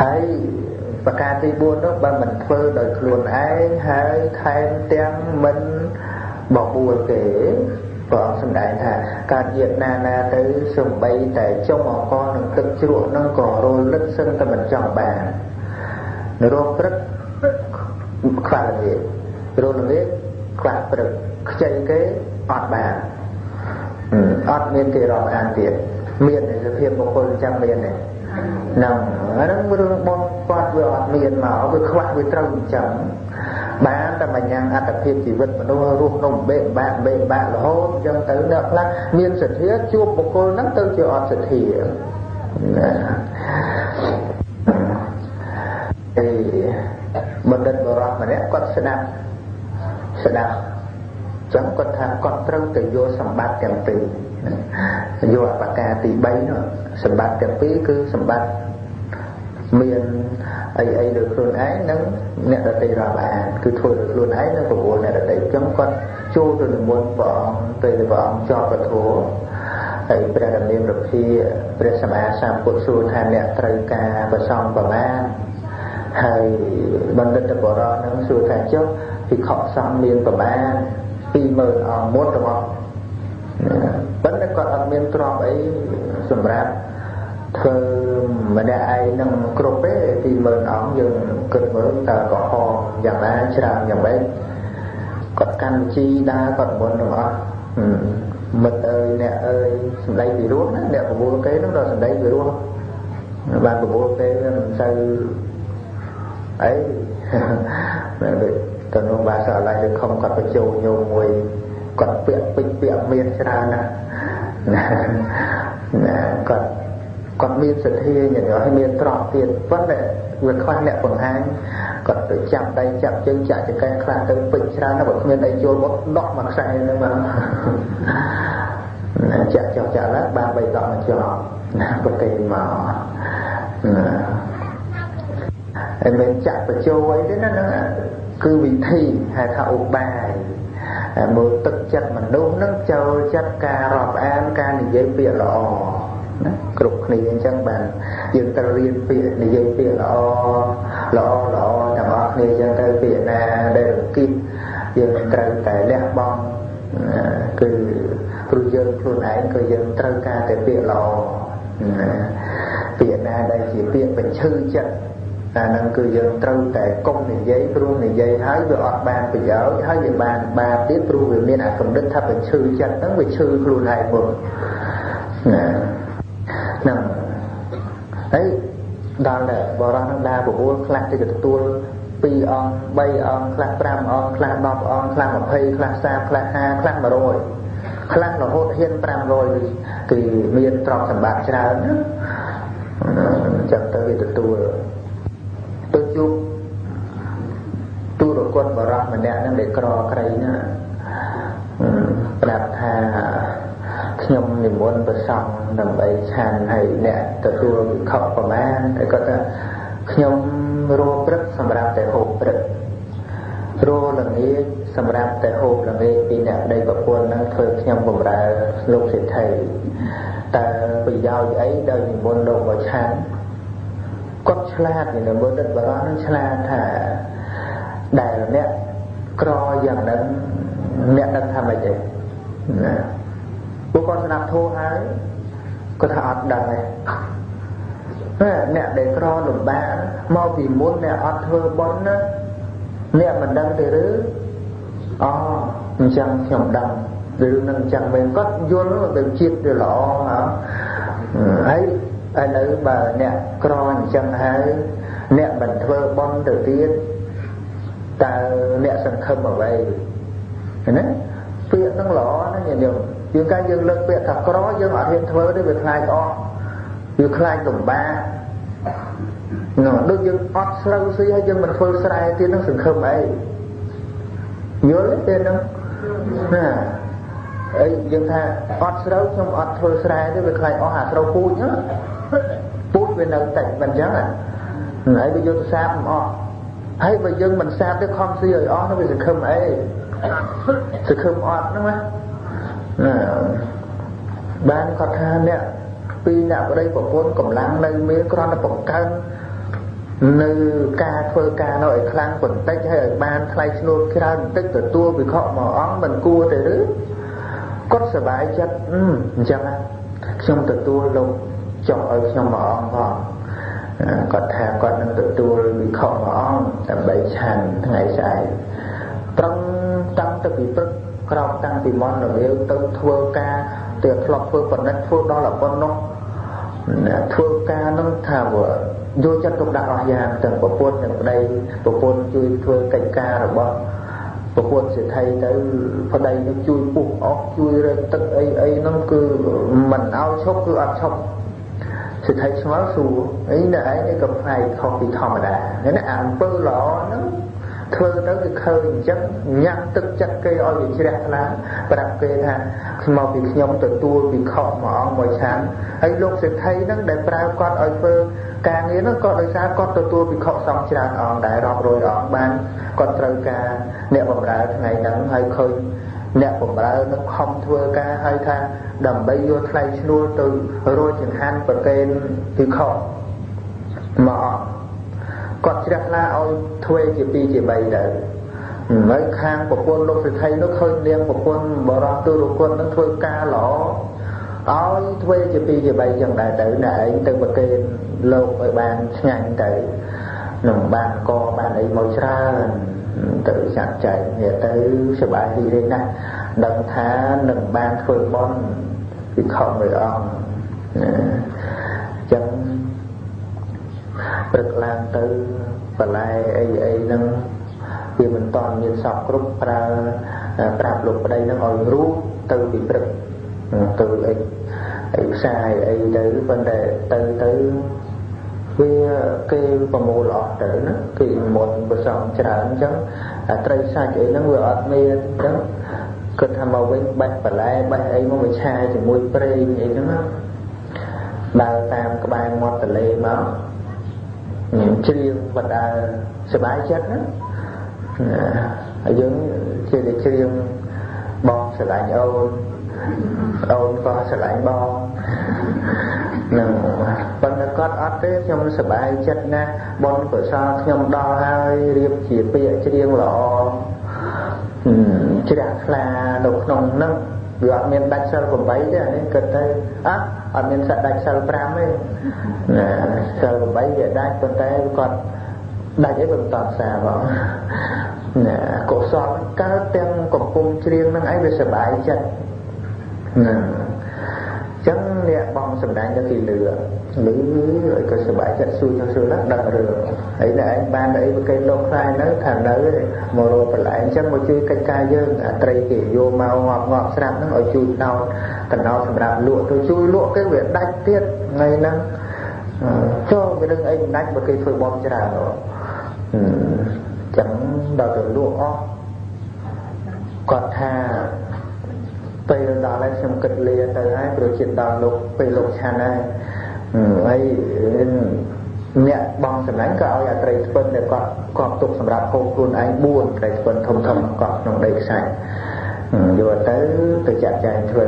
ហើយប្រការទី4នោះបើមិនធ្វើដោយខ្លួនឯងហើយថែមទាំងមិនបបួលគេព្រះអង្គសម្ដែងថាកើតយាតណាណាទៅសំបីតែចុងអង្ករនឹងទឹកជ្រក់នឹងក៏រលឹកសឹងតែមិនចង់បានរោព្រឹកខ្វះល្ងាចរោល្ងាចខ្វះព្រឹកខ្ចីគេអត់បានអត់មានគេរាប់អានទៀតមានសភាពបុគ្គលចាំមានទេហ្នឹងរឿងរបស់គាត់វាអត់មានមកវាខ្វះវាត្រូវអញ្ចឹងបានតែម្យ៉ាងអត្តភាពជីវិតមនុស្សរស់ក្នុងបេបាក់រហូតអញ្ចឹងទៅអ្នកខ្លះមានសទ្ធាជួបបុគ្គលហ្នឹងទៅជាអត់សទ្ធាបណ្ឌិតបរោះម្នាក់គាត់ស្ដាប់ចឹងគាត់ថាគាត់ត្រូវទៅយកសម្បត្តិទាំងពីរយកបកាទី3នោះសម្បត្តិទាំងពីរគឺសម្បត្តិមានអីលើខ្លួនឯងនិងអ្នកដទៃរាប់អានគឺធ្វើលើខ្លួនឯងនិងប្រមូលអ្នកដទៃចឹងគាត់ចូលទៅនិមន្តព្រះអង្គពេលព្រះអង្គចប់ពធហើយព្រះរាមារភាព្រះសម្មាសម្ពុទ្ធសួរថាអ្នកត្រូវការប្រសងប្រមាណហើយបណ្ឌិតបរោះនឹងសួរថាចុះភិក្ខុសង្ឃមានប្រមាណ 20000 អង្គមុតរបស់ប៉ុន្តែគាត់អត់មានទ្រព្យអីសម្រាប់ធ្វើម្នាក់ឯងនឹងគ្រប់ទេ 20000 អង្គយើងគិតមើលតើក៏ហោយ៉ាងណាច្រើនយ៉ាងម៉េចគាត់កាន់ជីដើរគាត់មុននឹងអត់មិត្តអើយអ្នកអើយសម្ដីពីរោះណាអ្នកប្រមូលគេនោះដល់សម្ដីពីរោះបានប្រមូលគេមិនសូវអីទៅនោះបាសាឡៃទៅខំគាត់បញ្ចូលញោមមួយគាត់ពាក់ពេជ្រពាក់មានច្រើនណាគាត់មានសទ្ធាញញឲ្យមានទ្រព្យទៀតប៉ុន្តែវាខ្វះអ្នកបង្ហាញគាត់ទៅចាប់ដៃចាប់ជើងចាក់ចង្កេះខ្លះទៅពេជ្រច្រើនណាស់បើគ្មានអីចូលមកដកមកខ្សែហ្នឹងមកចាក់ចោះចាក់ឡើងបាន3ដកមកចោលណាប្រកេនមកហើយមិនចាក់បញ្ចូលអីទេណាហ្នឹងគឺវិធីហៅថាឧបាយមើលទឹកចិត្តមនុស្សនឹងចូលចិត្តការរាប់អានការនិយាយពាក្យល្អណាគ្រប់គ្នាអញ្ចឹងបានយើងត្រូវរៀនពាក្យនិយាយពាក្យល្អទាំងអស់គ្នាអញ្ចឹងទៅពាក្យណាដែលរង្គិតយើងត្រូវតែលះបង់គឺព្រោះយើងខ្លួនឯងក៏យើងត្រូវការតែពាក្យល្អពាក្យណាដែលជាពាក្យបញ្ឈឺចិត្តតែនឹងគឺយើងត្រូវតែកុំនិយាយព្រោះនិយាយហើយវាអត់បានប្រយោជន៍ហើយវាបានបាបទៀតព្រោះវាមានអាកំណត់ថាបញ្ឈឺចិត្តហ្នឹងវាឈឺខ្លួនឯងមុនហ្នឹងហើយដល់តែបរិសុទ្ធនឹងដើរប្រមូលខ្លះទៅទទួល2អង្គ3អង្គខ្លះ5អង្គខ្លះ10អង្គខ្លះ20ខ្លះ30ខ្លះ50ខ្លះ100ខ្លះរហូតហ៊ាន500គឺមានទ្រព្យសម្បត្តិច្រើនណាចឹងទៅវាទទួលទៅជួបទូរគតបរោះម្នាក់ហ្នឹងដែលក្រក្រៃណាប្រាប់ថាខ្ញុំនិមន្តព្រះសង្ឃដើម្បីឆានឲ្យអ្នកទទួលវិខប្រមាណតែគាត់ថាខ្ញុំរោព្រឹកសម្រាប់តែហូបព្រឹករោល្ងាចសម្រាប់តែហូបល្ងាចពីអ្នកដីប្រពន្ធហ្នឹងធ្វើខ្ញុំបម្រើលោកសេដ្ឋីតើប្រយោជន៍អីដែលនិមន្តលោកមកឆានគាត់ឆ្លាតនិមន្តបរោះនឹងឆ្លាតថាដែលអ្នកក្រយ៉ាងហ្នឹងអ្នកដឹងថាម៉េចទេណាពួកគាត់ស្ដាប់ធូរហើយគាត់ថាអត់ដឹងទេអ្នកដែលក្រលំបាកមកពីមុនអ្នកអត់ធ្វើបុណ្យណាអ្នកមិនដឹងទេឬអញ្ចឹងខ្ញុំដឹងរឿងនឹងអញ្ចឹងមែនគាត់យល់ទៅជាតិវាល្អហើយឥឡូវបើអ្នកក្រអញ្ចឹងហើយអ្នកមិនធ្វើបុណ្យទៅទៀតតើអ្នកសង្ឃឹមអ្វីណាពាក្យហ្នឹងល្អណាស់ញោមយើងកាលយើងលើកពាក្យថាក្រយើងអត់ហ៊ានធ្វើទេវាខ្លាចអស់វាខ្លាចលំបាកដូចយើងអត់ស្រូវស៊ីហើយយើងមិនធ្វើស្រែទៀតនឹងសង្ឃឹមអីយល់ទេហ្នឹងណាអីយើងថាអត់ស្រូវខ្ញុំអត់ធ្វើស្រែទេវាខ្លាចអស់អាស្រូវពូជហ្នឹងពូជវានៅតិចមិនអញ្ចឹងហើយវាយកទៅសាបមិនអស់ហើយបើយើងមិនសាបទេខំស៊ីឲ្យអស់នោះវាសង្ឃឹមអីសង្ឃឹមអត់ហ្នឹងណាបានគាត់ថាអ្នកពីអ្នកប្តីប្រពន្ធកម្លាំងនៅមានគ្រាន់តែបង្កើន នៅការធ្វើការនៅឲ្យខ្លាំងបន្តិចហើយឲ្យបានថ្លៃឈ្នួលច្រើនបន្តិចទទួលវិខមួយអង្គមិនគួរទេឬគាត់សប្បាយចិត្តអញ្ចឹងខ្ញុំទទួលលោកចង់ឲ្យខ្ញុំមួយអង្គផងគាត់ថាគាត់នឹងទទួលវិខមួយអង្គដើម្បីឆាន់ថ្ងៃស្អែកត្រង់តាំងទៅពីព្រឹកក្រោកតាំងពីម៉ោងរវាវទៅធ្វើការទៅធ្លាប់ធ្វើប៉ុណ្ណេះធ្វើដល់ប៉ុណ្ណោះធ្វើការនឹងថាយកចិត្តទុកដាក់អស់យ៉ាងទាំងប្រពន្ធទាំងប្តីប្រពន្ធជួយធ្វើកិច្ចការរបស់ប្រពន្ធសេដ្ឋីទៅប្តីនឹងជួយពុះអស់ជួយរែកទឹកអីហ្នឹងគឺមិនឲ្យឈប់គឺអត់ឈប់សេដ្ឋីឆ្ងល់សួរអីណែឯងនេះក៏ផ្នែកខុសពីធម្មតានេះអាអំពើល្អហ្នឹងធ្វើទៅគឺឃើញអញ្ចឹងញ៉ាំទឹកចិត្តគេឲ្យវាជ្រះថ្លាប្រាប់គេថាមកពីខ្ញុំទទួលពីខុសមួយអង្គមួយឆានហើយលោកសេដ្ឋីហ្នឹងដែលប្រើគាត់ឲ្យធ្វើការងារហ្នឹងក៏ដោយសារគាត់ទទួលពីខុសសំច្រើនអង្គដែររាប់រយអង្គបានគាត់ត្រូវការអ្នកបម្រើថ្ងៃហ្នឹងហើយឃើញអ្នកបម្រើនឹងខំធ្វើការហើយថាដើម្បីយកថ្លៃឈ្នួលទៅរួចចង្ហាន់ប្រកេនពីខុសមកគាត់ជ្រះថ្លាឲ្យធ្វើជា2ជា3ទៅហើយខាងប្រពន្ធលោកសេដ្ឋីនោះឃើញនាងប្រពន្ធបរោះទូរគុណនឹងធ្វើការល្អឲ្យធ្វើជា2ជា3ចឹងដែរទៅណែឯងទៅប្រកេនលោកឲ្យបានឆ្ងាញ់ទៅនឹងបានកបានអីមកច្រើនទៅចាត់ចែងនេះទៅសប្បាយរីករាយណាស់ដឹងថានឹងបានធ្វើបុណ្យពីខំមួយអង្គចឹងព្រឹកឡើងទៅបន្លែអីហ្នឹងវាមិនតន់មានសពគ្រប់ប្រើប្រាប់លោកប្តីហ្នឹងឲ្យរូបទៅពីព្រឹកទៅអីផ្សាយអីទៅប៉ុន្តែទៅវាគេប្រមូលអស់ទៅណាគេមុនប្រសងច្រើនអញ្ចឹងត្រីសាច់អីហ្នឹងវាអត់មានអញ្ចឹងគិតថាមកវិញបាច់បន្លែបាច់អីមកវាឆាយជាមួយប្រេងអីហ្នឹងណាដើរតាមក្បែរមាត់ទន្លេមកជ្រៀងបដាសบายចិត្តណាហើយយើងជាតែជ្រៀងបងស្រឡាញ់អូនក៏ស្រឡាញ់បងនឹងប៉ុន្តែគាត់អត់ទេខ្ញុំសบายចិត្តណាស់បងកុសលខ្ញុំដល់ហើយរៀបជាពាក្យជ្រៀងល្អជ្រះថ្លានៅក្នុងហ្នឹងវាអត់មានដាច់សិល8ទេអានេះគិតទៅអត់មានសាក់ដាច់សិល5ទេណាសិល8វាដាច់ប៉ុន្តែគាត់ដាច់អីមិនតសាបងណាកុសលកើតទាំងកំពុងជ្រៀងនឹងអីវាសบายចិត្តណាចឹងអ្នកបងសម្ដែងទៅគេលឺឲ្យក៏សบายចិត្តស៊ូចឹងស៊ូណាស់ដឹងរឿងហើយតែឯងបានអីប្រកេនលោកខ្លាយនៅថានៅមករកបន្លែអញ្ចឹងមកជួយកិច្ចការយើងអាត្រីគេយកមកងាប់ស្រាប់ហ្នឹងឲ្យជួយដោតតំណោសម្រាប់លក់ទៅជួយលក់គេវាដាច់ទៀតថ្ងៃហ្នឹងចូលវានឹងអីមិនដាច់បើគេធ្វើបន់ច្រើនចឹងដល់ទៅលក់អស់គាត់ថាពេលដល់ហើយខ្ញុំគិតលាទៅហើយព្រោះជាតិដល់លោកពេលលោកឆាន់ហើយអ្នកបងសម្លាញ់ក៏ឲ្យអាត្រីស្ពិនដែលគាត់កប់ទុកសម្រាប់ហូបខ្លួនឯង4ត្រីស្ពិនធំកប់ក្នុងដីខ្សាច់យកទៅចាត់ចែងធ្វើ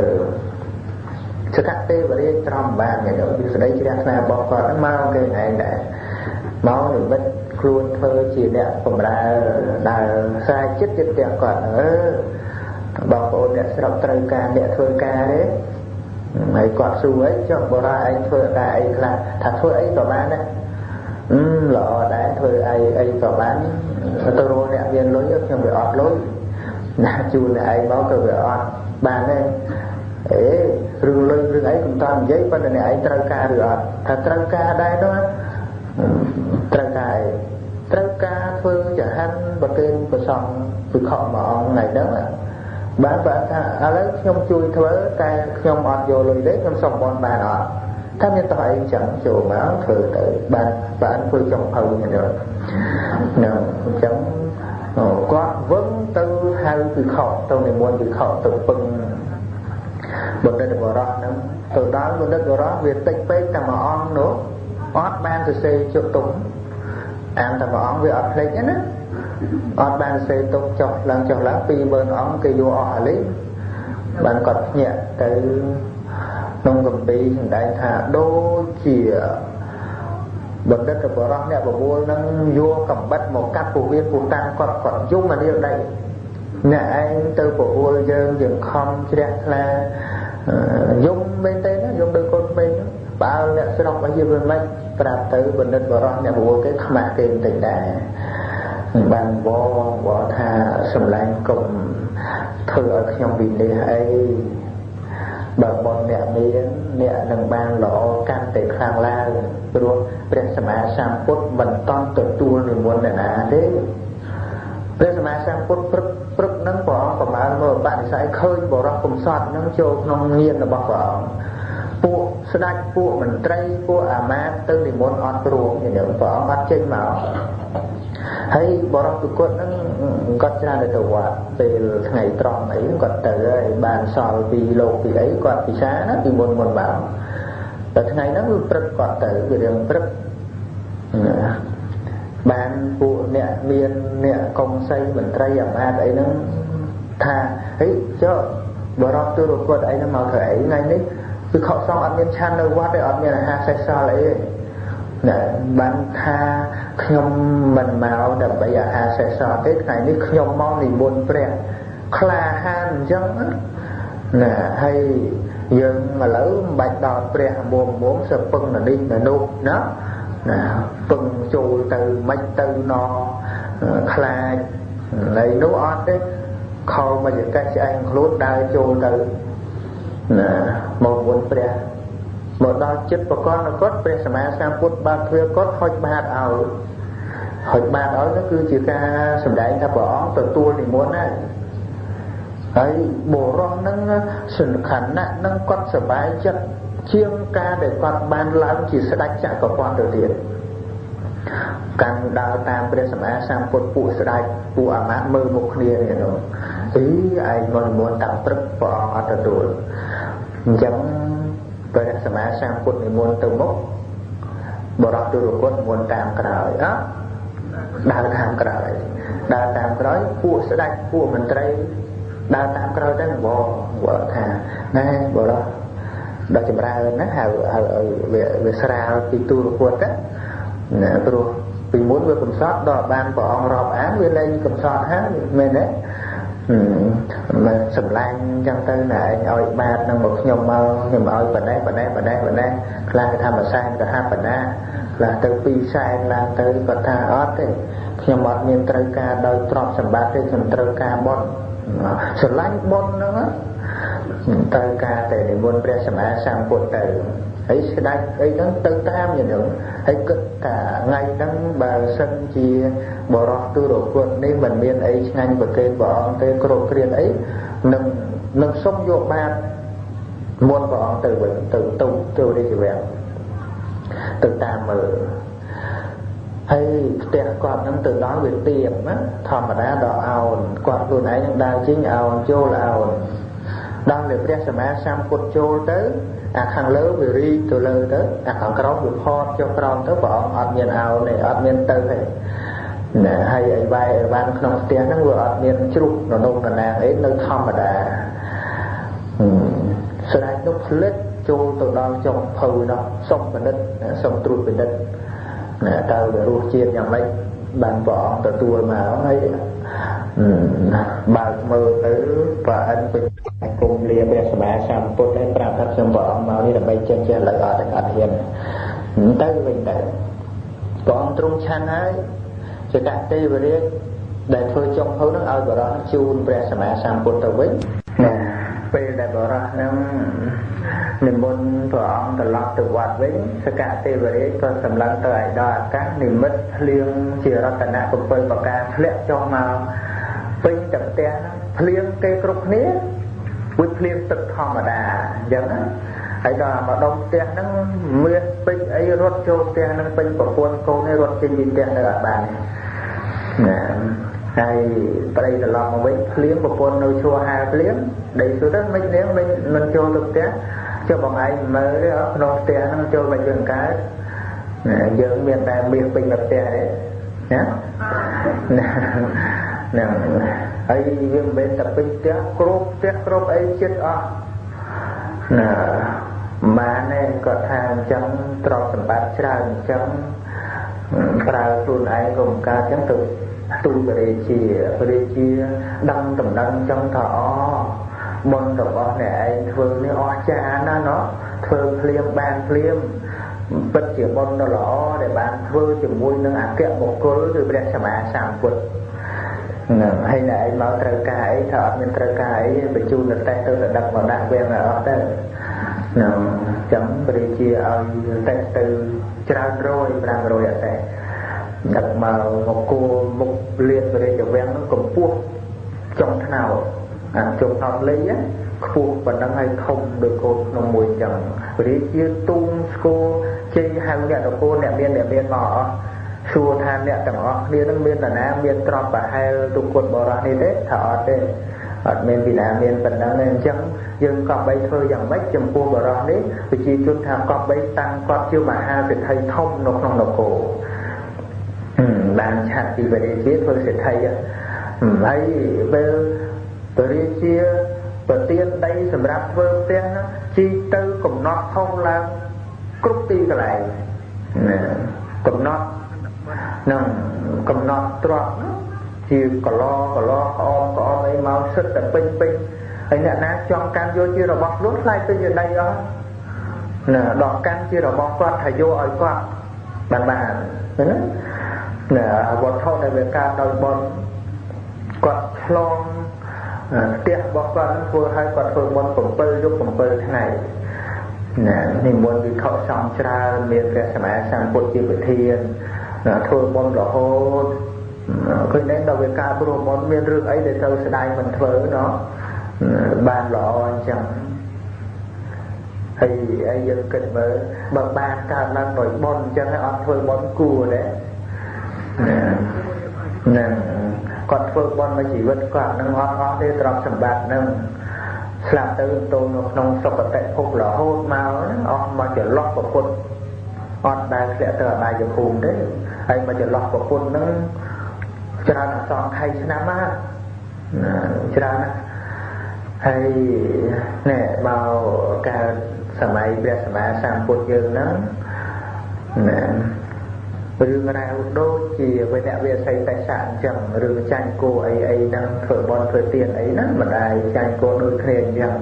សកទេវរាជត្រំបានគេទៅស្ដីជ្រះថ្លារបស់គាត់មកគេឯងដែរមកនិមិត្តខ្លួនធ្វើជាអ្នកបម្រើដើរខ្សែចិត្តចិត្តទាំងគាត់បងប្អូនអ្នកស្រុកត្រូវការអ្នកធ្វើការទេហើយគាត់សួរអីចុះបរាឯងធ្វើការអីខ្លះថាធ្វើអីក៏បានដែរល្អដែរធ្វើអីក៏បានទៅរកអ្នកមានលុយខ្ញុំវាអត់លុយណាជួនអ្នកឯងមកក៏វាអត់បានដែររឿងលុយរឿងអីកុំតាន់និយាយប៉ុន្តែអ្នកឯងត្រូវការឬអត់ថាត្រូវការដែរនោះត្រូវការអីត្រូវការធ្វើចង្ហាន់ប្រគេនព្រះសង្ឃពិខុមួយអង្គថ្ងៃហ្នឹងបានបើថាឥឡូវខ្ញុំជួយធ្វើតែខ្ញុំអត់យកលុយទេខ្ញុំសុំបនបានអត់ថាមានតោះអីចឹងចូលមកធ្វើទៅបានធ្វើចំភៅហ្នឹងហ្នឹងអញ្ចឹងគាត់វឹងទៅហៅពិខុទៅនិមន្តពិខុទៅពឹងបណ្ឌិតបរោះហ្នឹងទៅដល់បណ្ឌិតបរោះវាតិចពេកតែមួយអង្គនោះអត់បានសរសេរជក់ទុំអានតែមួយអង្គវាអត់ភ្លេចណាអត់បានសេទុកចុះឡើង20000អង្គគេយកអស់ហើយលេបានគាត់ភ្ញាក់ទៅក្នុងគម្ពីរសម្ដែងថាដូចជា បណ្ឌិតបរោះអ្នកបបួលនឹងយកកំបិតមកកាត់ពោះវៀនពោះតាំងគាត់យំមកនេះដីអ្នកឯងទៅបបួលយើងខំជ្រះថ្លាយំមែនទេណាយំដូចកូនពេញបើអ្នកស្រុកឲ្យយើងវិញមិនប្រាប់ទៅបណ្ឌិតបរោះអ្នកបបួលគេខ្មាស់គេបន្តិចដែរបានវថាសម្លាញ់កុំធ្វើឲ្យខ្ញុំវិនិច្ឆ័យអីបើបងអ្នកមានអ្នកនឹងបានល្អកាន់តែខ្លាំងឡើងព្រោះព្រះសម្មាសម្ពុទ្ធមិនតន់ទទួលនិមន្តណាទេព្រះសម្មាសម្ពុទ្ធព្រឹកនឹងព្រះអង្គប្រមាណមើលបនិស្ស័យឃើញបរិសុទ្ធកំសត់នឹងចូលក្នុងញាណរបស់ព្រះអង្គពួកស្ដេចពួកមន្ត្រីពួកអាមាត្យទៅនិមន្តអត់ព្រមយ៉ាងព្រះអង្គអត់ចេញមកហើយបរិសុទ្ធគាត់នឹងគាត់ច្រើនទៅវត្តពេលថ្ងៃត្រង់អីគាត់ទៅហើយបានសល់ពីលោកពីអីគាត់ពិសាណាពីមុនមកតែថ្ងៃហ្នឹងគឺព្រឹកគាត់ទៅវារឿងព្រឹកបានពួកអ្នកមានអ្នកកុំសីមន្ត្រីអាមាត្យអីហ្នឹងថាហេចុះបរិសុទ្ធទូរគាត់អីហ្នឹងមកធ្វើអីថ្ងៃនេះគឺខកសងអត់មានឆាននៅវត្តទេអត់មានអាហារសេះសល់អីទេណាបានថាខ្ញុំមិនមកដើម្បីអាហារសេះសល់ទេថ្ងៃនេះខ្ញុំមកនិមន្តព្រះក្លាហានអញ្ចឹងណាហើយយើងឥឡូវមិនបាច់ដល់ព្រះមុំសពឹងនៅនេះនៅនោះណាណាពឹងចូលទៅមិនទៅណខ្លាចហើយនោះអត់ទេខលមកចកឆ្អែងខ្លួនដើរចូលទៅណាមកមុនព្រះមកដល់ចិត្តបកលនគាត់ព្រះសម្មាសម្ពុទ្ធបានធ្វើគាត់ហុចបាតឲ្យនោះគឺជាការសម្ដែងថាព្រះអង្គទទួលនិមន្តហើយបុរសនឹងសន្ខណៈនឹងគាត់សប្បាយចិត្តជាងការដែលគាត់បានឡើងជាស្ដេចចក្រពត្តិទៅទៀតកាន់ដើរតាមព្រះសម្មាសម្ពុទ្ធពួកស្ដេចពួកអាមាត្យមើលមុខគ្នានេះនោះឯងមកនិមន្តតាំងព្រឹកព្រះអង្គអត់ទទួលអញ្ចឹងព្រះសម្មាសម្ពុទ្ធនិមន្តទៅមុខបរិសុទ្ធទូរគាត់និមន្តតាមក្រោយដើរតាមក្រោយពួកស្ដេចពួកមន្ត្រីដើរតាមក្រោយទៅវល់ថាណែបរិសុទ្ធដល់ចម្រើនណាហៅវាស្រាលពីទូរគាត់ណាព្រោះពីមុនវាកំសត់ដល់បានព្រះអង្គរាប់អានវាលែងកំសត់ហើយមែនទេមកសម្លាញ់អញ្ចឹងទៅណែឯងឲ្យបាតនឹងមកខ្ញុំមកខ្ញុំឲ្យប៉ុណ្ណេះខ្លះគេថាមួយសែនក៏ហាប់ប៉ុណ្ណាខ្លះទៅ2សែនឡើងទៅគាត់ថាអត់ទេខ្ញុំអត់មានត្រូវការដោយទ្រព្យសម្បត្តិទេខ្ញុំត្រូវការបុណ្យស្រឡាញ់បុណ្យហ្នឹងត្រូវការតែនិមន្តព្រះសម្មាសម្ពុទ្ធទៅហើយស្ដេចអីហ្នឹងទៅតាមយ៉ាងហ្នឹងហើយគិតថាថ្ងៃហ្នឹងបើសិនជាបរិសុទ្ធទូរគាត់នេះមិនមានអីឆ្ងាញ់ប្រកេនព្រះអង្គទេគ្រប់គ្រាន់អីនឹងសុំយកបាតមុនព្រះអង្គទៅវិញទៅរាជវាំងទៅតាមមើលហើយផ្ទះគាត់ហ្នឹងទៅដល់វាទៀងណាធម្មតាដល់អោនគាត់ខ្លួនឯងនឹងដើរជិញអោនចូលអោនដល់លើព្រះសម្មាសម្ពុទ្ធចូលទៅអាខាងលើវារីកទៅលើទៅអាខាងក្រោមវាផតចុះក្រោមទៅព្រះអង្គអត់មានអោនទេអត់មានទៅទេណាហើយអីវាយបានក្នុងផ្ទះហ្នឹងវាអត់មានជ្រុះនរកណាអីនៅធម្មតាស្ដេចនោះផ្លិតចូលទៅដល់ចុងភៅនោះសុំពិនិត្យសុំត្រួតពិនិត្យណាតើវារសជាតិយ៉ាងម៉េចបានព្រះអង្គទទួលមកហើយបើកមើលទៅព្រះអិនពេញគុំលាព្រះសម្មាសម្ពុទ្ធហើយប្រាប់ថាខ្ញុំព្រះអង្គមកនេះដើម្បីចេះឥឡូវអត់ហ៊ានទៅវិញទៅព្រះអង្គទ្រង់ឆាន់ហើយជាកទេវរាជដែលធ្វើចុងភៅនឹងឲ្យបរិសុទ្ធជូនព្រះសម្មាសម្ពុទ្ធទៅវិញណាពេលដែលបរិសុទ្ធនឹងនិមន្តព្រះអង្គត្រឡប់ទៅវត្តវិញសកទេវរាជក៏សម្លឹងទៅឲ្យដល់អាកាសនិមិត្តភ្លៀងជារតនៈ7ប្រការធ្លាក់ចុះមកពេញតែផ្ទះភ្លៀងគេគ្រប់គ្នាវាភ្លៀងទឹកធម្មតាអញ្ចឹងណាហើយដល់មកដុំផ្ទះហ្នឹងមាសពេជ្រអីរត់ចូលផ្ទះហ្នឹងពេញប្រពន្ធកូននេះរត់ចេញពីផ្ទះនៅអត់បានណាហើយប្តីត្រឡប់មកវិញភ្លៀងប្រពន្ធនៅឈួរហាលភ្លៀងដីសួរទៅមិននាងមិនចូលទៅផ្ទះចុះបងឯងមើលទេក្នុងផ្ទះហ្នឹងចូលមកយើងកើតយើងមានតែមាសពេញមកផ្ទះទេណាហ្នឹងហើយវាមិនមែនតែពេញផ្ទះគ្រប់អីចិត្តអស់ណា mà nên có thang chẳng trọt sầm bát tràn chẳngប្រើខ្លួនឯងក៏មិនកើតចឹងទៅទូបរិជាដឹងតំណឹងចង់ថាបុណ្យរបស់អ្នកឯងធ្វើនេះអស្ចារ្យណាស់ណោះធ្វើភ្លាមបានភ្លាមពិតជាបុណ្យដ៏ល្អដែលបានធ្វើជាមួយនឹងអគ្គបុគ្គលគឺព្រះសម្មាសម្ពុទ្ធហ្នឹងហើយអ្នកឯងមកត្រូវការអីថាអត់មានត្រូវការអីបញ្ជូនទៅទៅដឹកមកដាក់វាអត់ទៅហ្នឹងចឹងបរិជាឲ្យទៅច្រើនរយ500អត់ទេដឹកមកគោមុខលៀនបរិជាវាំងនោះកម្ពស់ចុងថ្នោតចុងថ្នោតលេងខ្ពស់ប៉ុណ្ណឹងហើយធំដូចកូនក្នុងមួយចឹងបរិជាទូងស្គរជ័យហៅអ្នកនគរអ្នកមានមកអស់សួរថាអ្នកទាំងអស់គ្នានឹងមានតាណាមានទ្រព្យប្រហែលទុគុណបរិសនេះទេថាអត់ទេអត់មានពីណាមានប៉ុណ្ណឹងទេអញ្ចឹងយើងក៏បីធ្វើយ៉ាងម៉េចចំពោះបរិសនេះប្រជាជនថាក៏បីតាំងគាត់ជាមហាសេដ្ឋីធំនៅក្នុងនគរបានឆាត់ពីបរិជាធ្វើសេដ្ឋីហើយពេលបរិជាប្រទានដីសម្រាប់ធ្វើផ្ទះជីទៅកំណត់ធំឡើងគ្រប់ទីកន្លែងកំណត់នឹងកំណត់ទ្រព្យជាកឡក្អមអីមកសិតតែពេញហើយអ្នកណាចង់កាន់យកជារបស់ខ្លួនខ្លាចទៅជាដីអស់ណាដល់កាន់ជារបស់គាត់ថាយកឲ្យគាត់បានណាវត្ថុដែលវាកើតដោយបនគាត់ឆ្លងផ្ទះរបស់គាត់ធ្វើឲ្យគាត់ធ្វើបន7យប់7ថ្ងៃណានិមន្តវិខសំច្រើនមានព្រះសម្មាសម្ពុទ្ធជាប្រធានធ្វើបនរហូតឃើញដែរដល់វាកើតព្រោះបនមានរឿងអីដែលត្រូវស្ដាយមិនធ្វើណោះបានល្អអញ្ចឹងហើយយើងគិតមើលបើបានកើតឡើងដោយបនអញ្ចឹងហើយអត់ធ្វើបនគួរដែរណាគាត់ធ្វើបនមួយជីវិតគាត់នឹងអត់ទេទ្រព្យសម្បត្តិនឹងស្លាប់ទៅទៅនៅក្នុងសុគតិភពរហូតមកអស់មកចន្លោះប្រពុតអត់ដែលធ្លាក់ទៅអបាយភូមិទេហើយមកចន្លោះប្រពុតនឹងច្រើនអសង្ខ័យឆ្នាំមកច្រើនណាស់ហើយនេះមកកើតសម័យព្រះសម្មាសម្ពុទ្ធយើងហ្នឹងណារឿងរ៉ាវដូចជាវិនវិស័យតេសៈអញ្ចឹងរឿងចាញ់គោអីហ្នឹងធ្វើបន់ធ្វើទានអីហ្នឹងមិនដែរចាញ់គោដូចគ្នាអញ្ចឹង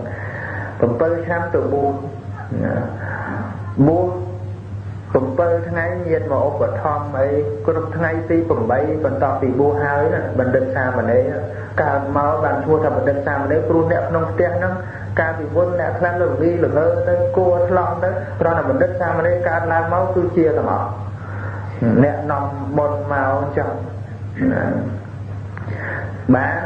7ឆ្នាំទៅបួស7ថ្ងៃញាតិមកឧបត្ថម្ភអីគ្រប់ថ្ងៃទី8បន្ទាប់ពីបួសហើយណាបណ្ឌិតសាមណេរកើតមកបានឈ្មោះថាបណ្ឌិតសាមណេរព្រោះអ្នកក្នុងផ្ទះហ្នឹងកាលពីមុនអ្នកខ្លះល្ងីល្ងើទៅគួរឆ្លងទៅព្រោះតែបណ្ឌិតសាមណេរកើតឡើងមកគឺជាទាំងអស់អ្នកនាំបុណ្យមកអញ្ចឹងបាន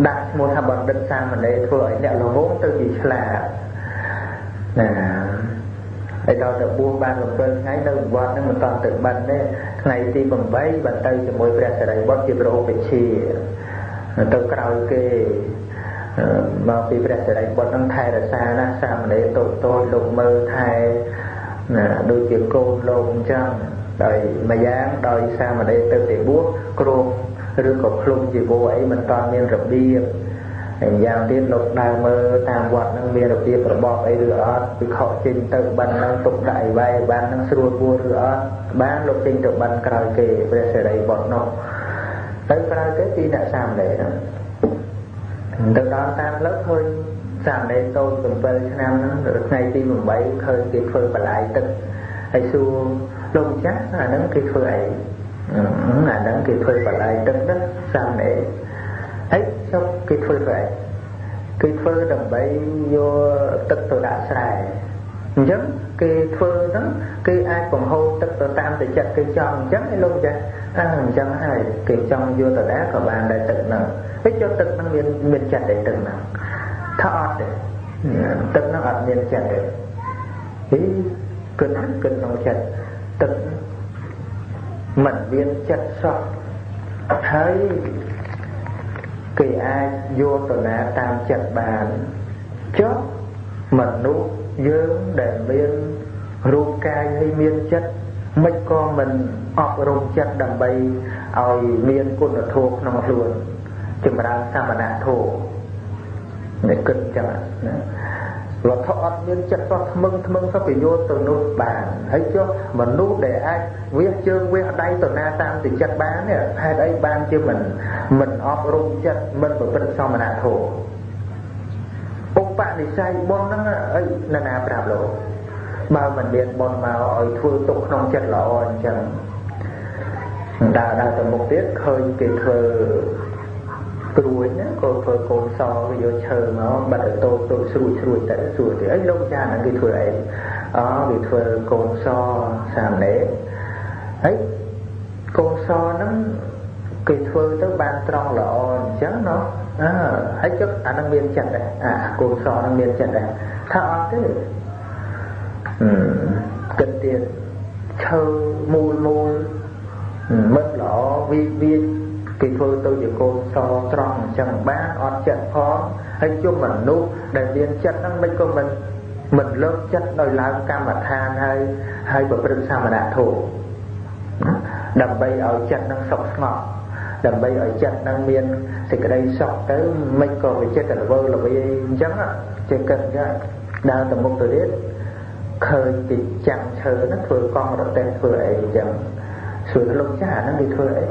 ដាក់ឈ្មោះថាបណ្ឌិតសាមណេរធ្វើឲ្យអ្នកល្ងងទៅជាឆ្លាតណាហើយដល់ទៅបួសបាន7ថ្ងៃនៅវត្តហ្នឹងមិនតន់ទៅបិណ្ឌទេថ្ងៃទី8បានទៅជាមួយព្រះសិរីបុត្រជាព្រះឧបជាទៅក្រោយគេមកពីព្រះសិរីបុត្រហ្នឹងថែរក្សាណាសាមណេរតូចលោកមើលថែណាដូចជាកូនលោកអញ្ចឹងដោយមួយយ៉ាងដោយសាមណេរទៅទីបួសគ្រោះឬក៏ឃ្លុំជីវរអីមិនតន់មានរបៀបហើយយ៉ាងទៀតលោកដើរមើលតាមវត្តនឹងមានរបៀបរបបអីឬអត់ពីខកចេញទៅបិណ្ឌនឹងទុកដាក់អីវ៉ៃបាននឹងស្រួលពួរឬអត់បានលោកចេញទៅបិណ្ឌក្រោយគេព្រះសិរីបុត្រនោះទៅក្រោយគេពីអ្នកសាមណេរហ្នឹងទៅដល់តាមផ្លូវឃើញសាមណេរតូច7ឆ្នាំហ្នឹងថ្ងៃទី8ឃើញគេធ្វើបលាយទឹកហើយសួរលោកម្ចាស់អាហ្នឹងគេធ្វើអីអាហ្នឹងគេធ្វើបលាយទឹកណាសាមណេរហើយចុះគេធ្វើអីគេធ្វើដើម្បីយកទឹកទៅដាក់ស្រែអញ្ចឹងគេធ្វើហ្នឹងគេអាចបង្ហូរទឹកទៅតាមតែចិត្តគេចង់អញ្ចឹងឯលោកម្ចាស់អញ្ចឹងហើយគេចង់យកទៅដែរក៏បានដែរទឹកហ្នឹងពេលចុះទឹកហ្នឹងមានចិត្តឯទឹកហ្នឹងថាអត់ទេទឹកហ្នឹងអត់មានចិត្តទេគិតក្នុងចិត្តទឹកមិនមានចិត្តសោះហើយគេអាចយកទៅណាតាមចិត្តបានចុះមនុស្សយើងដែលមានរូបកាយហើយមានចិត្តមិនក៏មិនអប់រំចិត្តដើម្បីឲ្យមានគុណធម៌ក្នុងខ្លួនចម្រើនសមណធម៌ដែលគិតចឹងណា เราทอดមានចិត្តសោះថ្មឹងសពយោទៅនោះបានហើយចុះមនុស្សដែលអាចវាជើងវាដៃទៅណាតាមទីចិត្តបាននេះហេតុអីបានជាមិនអប់រំចិត្តមិនប្រព្រឹត្តសមណធម៌ឧបនិស្ស័យបុណ្យហ្នឹងអីណាប្រាប់លោកបើមិនមានបុណ្យមកឲ្យធ្វើទុកក្នុងចិត្តល្អអញ្ចឹងដើរទៅមុខទៀតឃើញគេធ្វើព្រួយណាក៏ធ្វើកូនសវាយកឈើមកបាត់ទៅតូចស្រួយតែស្រួយទេអីលោកចាហ្នឹងគេធ្វើអីគេធ្វើកូនសសាមណេរហើយកូនសហ្នឹងគេធ្វើទៅបានត្រង់ល្អអញ្ចឹងណោះហើយចុះអានឹងមានចិត្តដែរកូនសនឹងមានចិត្តដែរថាអត់ទេគិតទៀតឈើមូលមិនល្អវាគេធ្វើទៅជាកូនសត្រង់អញ្ចឹងបានអត់ចិត្តផងហើយជុំមនុស្សដែលមានចិត្តហ្នឹងមិនក៏មិនលើកចិត្តដោយឡើងកម្មដ្ឋានហើយប្រព្រឹត្តសមណធម៌ដើម្បីឲ្យចិត្តហ្នឹងសុខស្ងប់ដើម្បីឲ្យចិត្តហ្នឹងមានសេចក្តីសុខទៅមិនក៏វិចិត្រល្វើល្វីអញ្ចឹងចេះគិតចឹងដើរទៅមុខទៅទៀតឃើញទីចាំងឈើហ្នឹងធ្វើកង់រទេះធ្វើអីអញ្ចឹងសួរលោកចាហ្នឹងគេធ្វើអី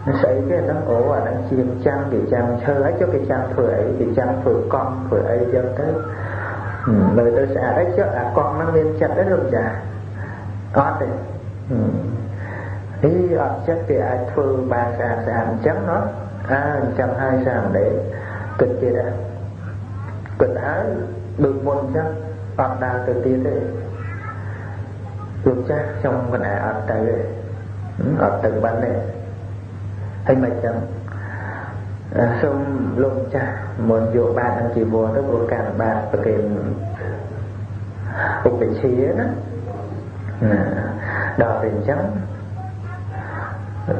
នេះស្អីគេហ្នឹងអូអាហ្នឹងជាចាំងគេចាំងឈើហើយចុះគេចាំងធ្វើអីគេចាំងធ្វើកង់ធ្វើអីអញ្ចឹងទៅលើទៅស្អាតអីចុះអាកង់ហ្នឹងមានចិត្តទេលោកចាអត់ទេអត់ចិត្តគេអាចធ្វើបានស្អាតអញ្ចឹងណាអញ្ចឹងហើយសាមណេរគិតទៀតគិតហើយដូចមុនអញ្ចឹងអត់ដើរទៅទៀតទេលោកចាស់ខ្ញុំកណ្ដាលអត់ទៅទេអត់ទៅបានទេហើយមិនចឹងសូមលោកចាស់មុនយកបាតអង្គជីវរទៅព្រោះការបាតប្រគេនឧបជាណាដល់ពេលអញ្ចឹង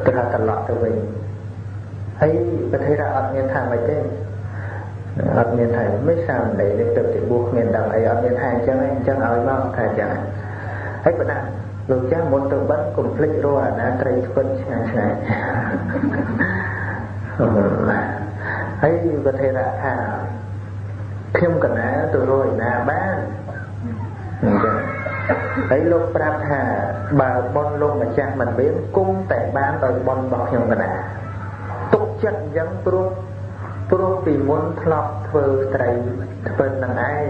ត្រូវត្រឡប់ទៅវិញហើយប្រធានអត់មានថាម៉េចទេអត់មានថាមិនសាមណេរនេះទៅទីបួសគ្មានដឹងអីអត់មានថាអញ្ចឹងឲ្យមកថាអញ្ចឹងហើយប៉ុណ្ណាលោកចាស់មុនទៅបិទកុំភ្លេចរកអាណាត្រីស្វិតឆ្ងាញ់ហើយប្រធានថាខ្ញុំកណាទៅរកឯណាបានអញ្ចឹងហើយលោកប្រាប់ថាបើបុណ្យលោកម្ចាស់មិនមានគង់តែបានដោយបុណ្យរបស់ខ្ញុំកណាទុកចិត្តអញ្ចឹងព្រោះពីមុនធ្លាប់ធ្វើត្រីធ្វើនឹងឯង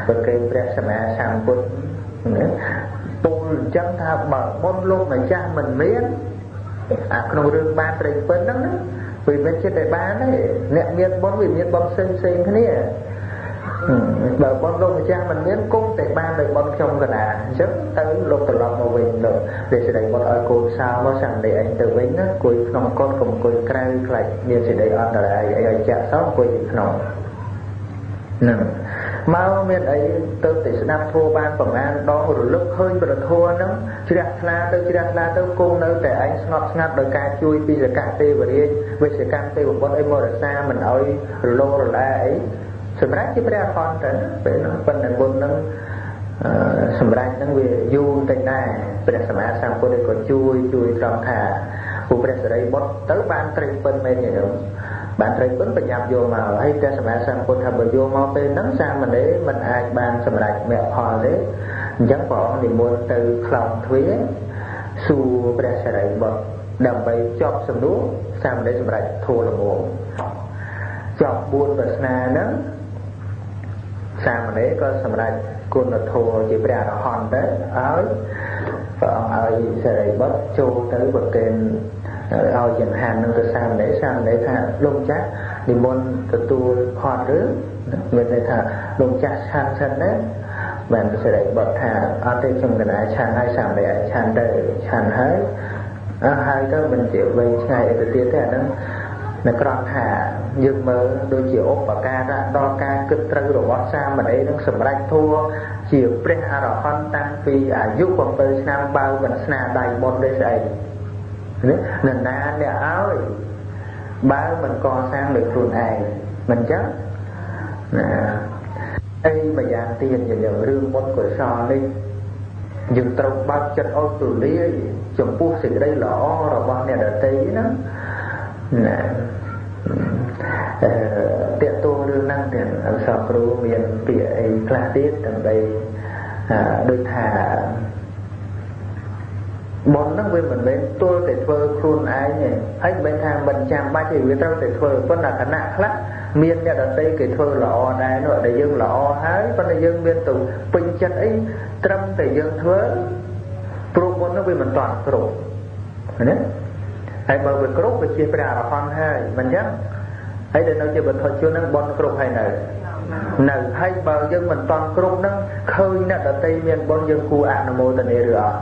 ប្រគេនព្រះសម្មាសម្ពុទ្ធពូលអញ្ចឹងថាបើបុណ្យលោកម្ចាស់មិនមានក្នុងរឿងបានត្រីពិនហ្នឹងវាមិនចិត្តតែបានទេអ្នកមានបុណ្យវាមានបុណ្យផ្សេងគ្នាបើបុណ្យលោកម្ចាស់មិនមានគង់តែបានដោយបុណ្យខ្ញុំកណាអញ្ចឹងទៅលោកត្រឡប់មកវិញលោកពេលសេចក្តីបុណ្យឲ្យកូនសៅមកសាំដេកឯងទៅវិញណាគួយក្នុងកូនកុំគួយក្រៅខ្លាចមានសេចក្តីអន្តរាយអីឲ្យចាក់សោគួយក្នុងហ្នឹងមកមានអីទៅតែស្ដាប់ធម៌បានប្រមាណដងរលឹកឃើញប្រធัวហ្នឹងជ្រះថ្លាទៅគង់នៅតែឯងស្ងប់ស្ងាត់ដោយការជួយពីសកទេវរាជវិស្យកម្មទេវបុត្រអីមករសាមិនឲ្យរលងរលែអីសម្រាប់ជាព្រះអរហន្តទៅពេលហ្នឹងប៉ុន្តែមុនហ្នឹងសម្រាប់ហ្នឹងវាយូរតិចដែរព្រះសម្មាសម្ពុទ្ធក៏ជួយត្រង់ថាពួកព្រះសិរីបុត្រទៅបានត្រីពិនមែនទេបានត្រីពិនបញ្ញាប់យកមកហើយព្រះសម្មាសម្ពុទ្ធថាបើយកមកពេលហ្នឹងសាមណេរមិនអាចបានសម្រេចមគ្គផលទេអញ្ចឹងព្រះអង្គនិមន្តទៅខ្លោងទ្វារសួរព្រះសិរីបុត្រដើម្បីចប់សំណួរសាមណេរសម្រេចធម៌ល្មមចប់4វាសនាហ្នឹងសាមណេរក៏សម្រេចគុណធម៌ជាព្រះអរហន្តទៅឲ្យព្រះអង្គឲ្យសិរីបុត្រចូលទៅប្រគេនឲ្យចង្ហាន់នឹងទៅសាមណេរថាលោកចាស់និមន្តទទួលផាត់ឬមានន័យថាលោកចាស់ឆាន់សិនណាបានសិរីបុត្រថាអត់ទេខ្ញុំកណាឆាន់ហើយសាមណេរឲ្យឆាន់ទៅឆាន់ហើយហើយទៅមិនជាវែងឆ្ងាយអីទៅទៀតទេអាហ្នឹងនៅក្រំថាយើងមើលដូចជាឧបការៈដល់ការគិតត្រូវរបស់សាមណេរនឹងសម្រេចធម៌ជាព្រះអរហន្តតាំងពីអាយុ7ឆ្នាំបើមិនស្នាដៃបុណ្យទេស្អីនេះនរណាអ្នកឲ្យបើមិនកសាងដោយខ្លួនឯងមិនចឹងណាអីម្យ៉ាងទៀតយើងរឿងបុណ្យកុសលនេះយើងត្រូវបើកចិត្តឲ្យទូលាយចំពោះសេចក្តីល្អរបស់អ្នកដទៃហ្នឹងណាតាកតួរឿងហ្នឹងទៀត សពគ្រូមានពាក្យអីខ្លះទៀតដើម្បីដូចថាបុណ្យហ្នឹងវាមិនមែនទល់តែធ្វើខ្លួនឯងទេហើយមិនមែនថាមិនចាំបាច់ទេវាត្រូវតែធ្វើប៉ុន្តែគណៈខ្លះមានអ្នកដទៃគេធ្វើល្អដែរនោះដែលយើងល្អហើយប៉ុន្តែយើងមានទៅពេញចិត្តអីត្រឹមតែយើងធ្វើព្រោះបុណ្យហ្នឹងវាមិនតាន់គ្រប់ណាហើយបើវាគ្រប់វាជាព្រះអរហន្តហើយមិនអញ្ចឹងហើយដែលនៅជាបុត្រជនហ្នឹងបុណ្យគ្រប់ហើយនៅហើយបើយើងមិនតាន់គ្រប់ហ្នឹងឃើញអ្នកដទៃមានបុណ្យយើងគួរអនុមោទនាឬអត់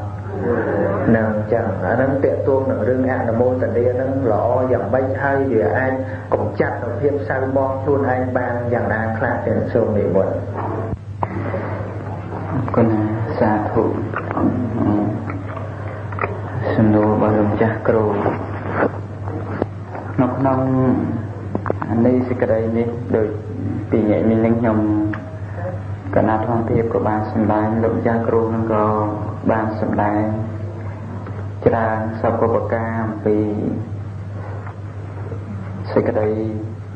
នឹងចឹងអានឹងតេតួងនឹងរឿងអនុមោទនានឹងល្អយ៉ាងម៉េចហើយវាអាចកំចាត់នូវភាពសៅមងខ្លួនឯងបានយ៉ាងណាខ្លះទៅសូមនិមន្តគុណសាធុសំណួររបស់លោកចាស់គ្រូក្នុងនេះសេចក្តីនេះដូចពីញ៉ែមិញនឹងខ្ញុំកណាត់ធម្មភាពក៏បានសម្ដែងលោកចាស់គ្រូនឹងក៏បានសម្ដែងច្រើនសពកកាអំពីសេចក្តី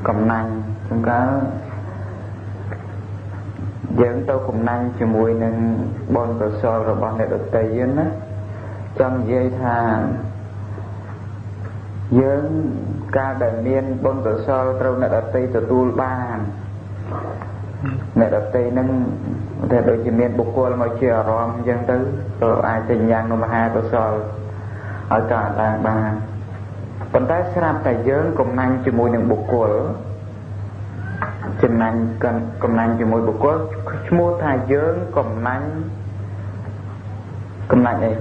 កំណាញ់ចំការយើងទៅកំណាញ់ជាមួយនឹងបុណ្យកុសលរបស់អ្នកដទៃណាចង់និយាយថាយើងការដែលមានបុណ្យកុសលត្រូវអ្នកដទៃទទួលបានអ្នកដទៃនឹងតែដូចជាមានបុគ្គលមកជាអារម្មណ៍អញ្ចឹងទៅក៏អាចទៅញ៉ាំងនៅមហាកុសលឲ្យកើតឡើងបានប៉ុន្តែស្រាប់តែយើងកំណាញ់ជាមួយនឹងបុគ្គលចំណាញ់កំណាញ់ជាមួយបុគ្គលឈ្មោះថាយើងកំណាញ់អី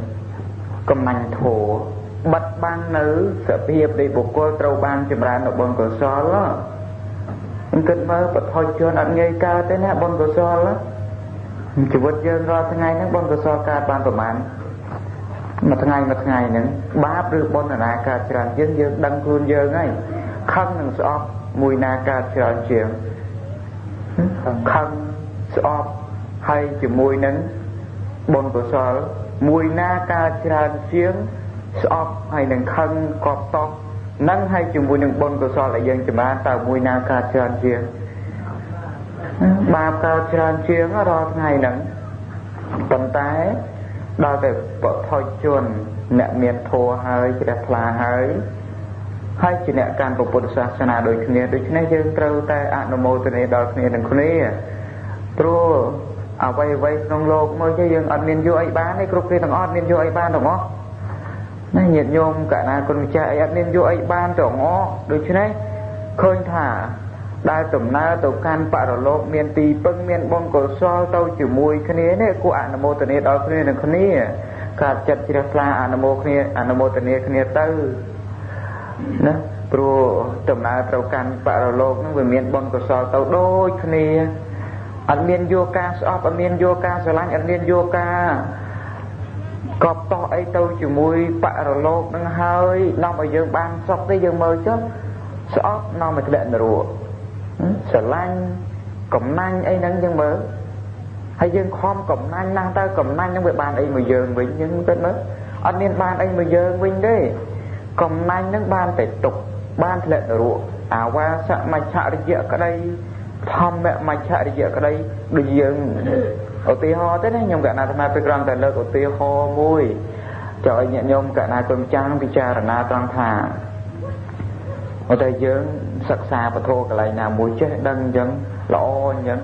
កំណាញ់ធម៌បិទបាំងនៅសភាពនៃបុគ្គលត្រូវបានចម្រើននៅបុណ្យកុសលគិតមើលបថុជនអត់ងាយកើតទេណាបុណ្យកុសលជីវិតយើងរាល់ថ្ងៃហ្នឹងបុណ្យកុសលកើតបានប្រមាណមួយថ្ងៃហ្នឹងបាបឬបុណ្យណាកើតច្រើនជាងយើងដឹងខ្លួនយើងហើយខឹងនឹងស្អប់មួយណាកើតច្រើនជាងខឹងស្អប់ហើយជាមួយនឹងបុណ្យកុសលមួយណាកើតច្រើនជាងស្អប់ហើយនឹងខឹងកប់តោះនឹងហើយជាមួយនឹងបុណ្យកុសលដែលយើងចម្រើនតើមួយណាកើតច្រើនជាងបាបកើតច្រើនជាងរាល់ថ្ងៃហ្នឹងប៉ុន្តែដល់តែបថុជនអ្នកមានធម៌ហើយជ្រះថ្លាហើយជាអ្នកកាន់ពុទ្ធសាសនាដូចគ្នាដូច្នេះយើងត្រូវតែអនុមោទនាដល់គ្នាទាំងគ្នាព្រោះអ្វីក្នុងលោកមកយើងអត់មានយកអីបានទេគ្រប់គ្នាទាំងអស់មានយកអីបានទាំងអស់ណាញាតិញោមកណាគុណម្ចាស់អីអត់មានយកអីបានទាំងអស់ដូច្នេះឃើញថាដែលដំណើរទៅកាន់បរលោកមានទីពឹងមានបុណ្យកុសលទៅជាមួយគ្នានេះគួរអនុមោទនាដល់គ្នានឹងគ្នាកើតចិត្តជ្រះថ្លាអនុមោទនាគ្នាទៅណាព្រោះដំណើរទៅកាន់បរលោកនឹងវាមានបុណ្យកុសលទៅដូចគ្នាអត់មានយកការស្អប់អត់មានយកការស្រឡាញ់អត់មានយកការកប់តោះអីទៅជាមួយបរលោកនឹងហើយនាំឲ្យយើងបានសុខទេយើងមើលចុះស្អប់នាំឲ្យធ្លាក់នរកស្រឡាញ់កំណាញ់អីហ្នឹងយើងមើលហើយយើងខំកំណាញ់ណាស់តើកំណាញ់ហ្នឹងវាបានអីមកយើងវិញយើងគិតមើលអត់មានបានអីមកយើងវិញទេកំណាញ់ហ្នឹងបានតែទុកបានធ្លាក់នរកអាវាសមច្ឆរិយៈក្តីធម្មមច្ឆរិយៈក្តីដូចយើងឧទាហរណ៍ទៅណាខ្ញុំកណាអាត្មាទៅក្រំតែលើកឧទាហរណ៍មួយចង់ឲ្យញាតិញោមកណាគុំចាំងពិចារណាត្រង់ថាតែយើងសិក្សាពធកន្លែងណាមួយចេះដឹងអញ្ចឹងល្អអញ្ចឹង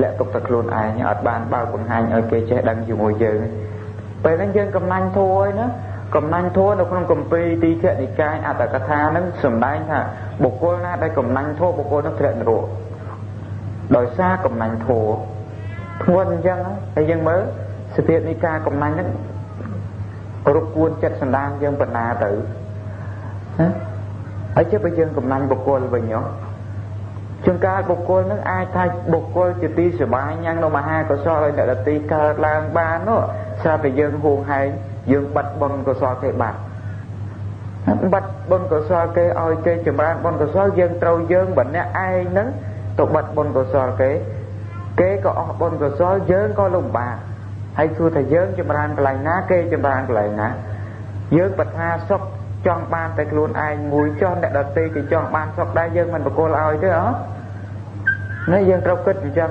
លាក់ទុកតែខ្លួនឯងអត់បានបើកបង្ហាញឲ្យគេចេះដឹងជាមួយយើងពេលហ្នឹងយើងកំណាញ់ធัวឯណាកំណាញ់ធัวនៅក្នុងគម្ពីរទីឃនិកាយអត្តកថាហ្នឹងសម្ដែងថាបុគ្គលណាដែលកំណាញ់ធัวបុគ្គលនោះធ្លាក់នរកដោយសារកំណាញ់ធัวធ្ងន់អញ្ចឹងហើយយើងមើលសភាពនៃការកំណាញ់ហ្នឹងរកួនចិត្តសន្តានយើងបណ្ណាទៅណាហើយជិះបើយើងកំណាញ់បុគ្គលវិញជួនកាលបុគ្គលនឹងអាចថាបុគ្គលជាទីសប្បាយញ៉ាំងនៅមហាកុសលឲ្យអ្នកដទៃកើតឡើងបាននោះស្រាប់តែយើងហួងហែងយើងបាត់បុណ្យកុសលគេបាត់បុណ្យកុសលគេឲ្យគេចម្រើនបុណ្យកុសលយើងត្រូវយើងម្នាក់ឯងហ្នឹងទៅបាត់បុណ្យកុសលគេក៏អស់បុណ្យកុសលយើងក៏លំបាកហើយគួរថាយើងចម្រើនកន្លែងណាគេចម្រើនកន្លែងណាយើងបថាសុខចង់បានតែខ្លួនឯងមួយចោះអ្នកដទៃគេចង់បានសុខដែរយើងមិនបកគលឲ្យទេ នេះយើងត្រូវគិតអញ្ចឹង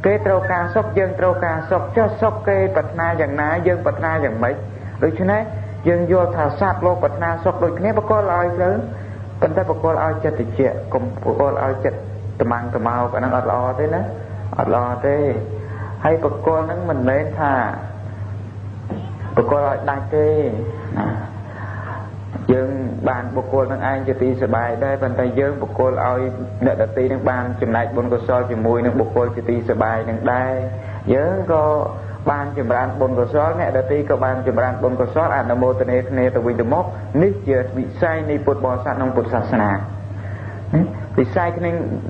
គេត្រូវការសុខយើងត្រូវការសុខចុះសុខគេប្រាថ្នាយ៉ាងណាយើងប្រាថ្នាយ៉ាងម៉េចដូច្នេះយើងយល់ថាសត្វលោកប្រាថ្នាសុខដូចគ្នាបកលឲ្យទៅប៉ុន្តែបកលឲ្យចិត្តតិចកុំបកលឲ្យចិត្តត្មាំងត្មោកអាហ្នឹងអត់ល្អទេណាអត់ល្អទេហើយបកលហ្នឹងមិនមែនថាបកលឲ្យដាច់ទេណាយើងបានបុគ្គលនឹងឯងជាទីសប្បាយដែរប៉ុន្តែយើងបុគ្គលឲ្យអ្នកដទៃនឹងបានចំណែកបុណ្យកុសលជាមួយនឹងបុគ្គលជាទីសប្បាយនឹងដែរយើងក៏បានចម្រើនបុណ្យកុសលអ្នកដទៃក៏បានចម្រើនបុណ្យកុសលអនុមោទនាគ្នាទៅវិញទៅមកនេះជាវិស័យនៃពុទ្ធបរិស័ទក្នុងពុទ្ធសាសនាវិស័យ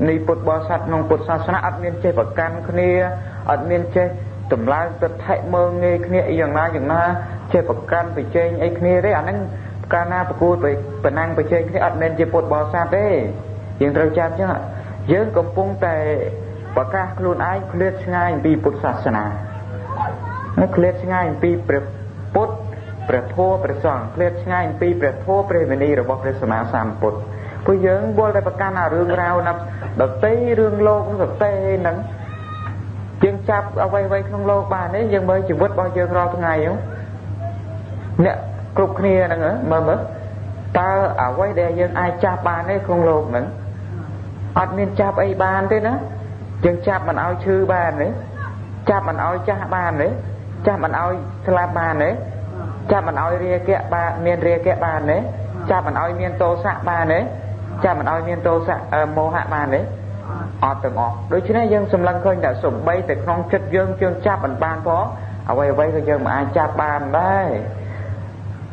នៃពុទ្ធបរិស័ទក្នុងពុទ្ធសាសនាអត់មានចេះប្រកាន់គ្នាអត់មានចេះតម្លើងទិដ្ឋិមើងងាយគ្នាអីយ៉ាងណាចេះប្រកាន់ប្រជែងអីគ្នាទេអាហ្នឹងកាលណាប្រគួតប្រណាំងប្រជែងគ្នាអត់មែនជាពុទ្ធបរិស័ទទេយើងត្រូវចាំចឹងយើងកំពុងតែប្រកាសខ្លួនឯងឃ្លាតឆ្ងាយអំពីពុទ្ធសាសនាឃ្លាតឆ្ងាយអំពីព្រះពុទ្ធព្រះធម៌ព្រះសង្ឃឃ្លាតឆ្ងាយអំពីព្រះធម៌ព្រះវិន័យរបស់ព្រះសម្មាសម្ពុទ្ធព្រោះយើងវល់តែប្រកាន់អារឿងរ៉ាវណាដតីរឿងលោកដតីហ្នឹងយើងចាប់អ្វីក្នុងលោកបានទេយើងមើលជីវិតរបស់យើងរាល់ថ្ងៃអ្នកគ្រប់គ្នាហ្នឹងមើលតើអ្វីដែលយើងអាចចាប់បានទេក្នុងលោកហ្នឹងអត់មានចាប់អីបានទេណាយើងចាប់មិនឲ្យឈឺបានទេចាប់មិនឲ្យចាស់បានទេចាប់មិនឲ្យស្លាប់បានទេចាប់មិនឲ្យរាគៈបានមានរាគៈបានទេចាប់មិនឲ្យមានទោសៈបានទេចាប់មិនឲ្យមានទោសៈមោហៈបានទេអត់ទាំងអស់ដូច្នេះយើងសម្លឹងឃើញថាសំបីតែក្នុងចិត្តយើងចាប់មិនបានផងអ្វីក៏យើងមិនអាចចាប់បានដែរ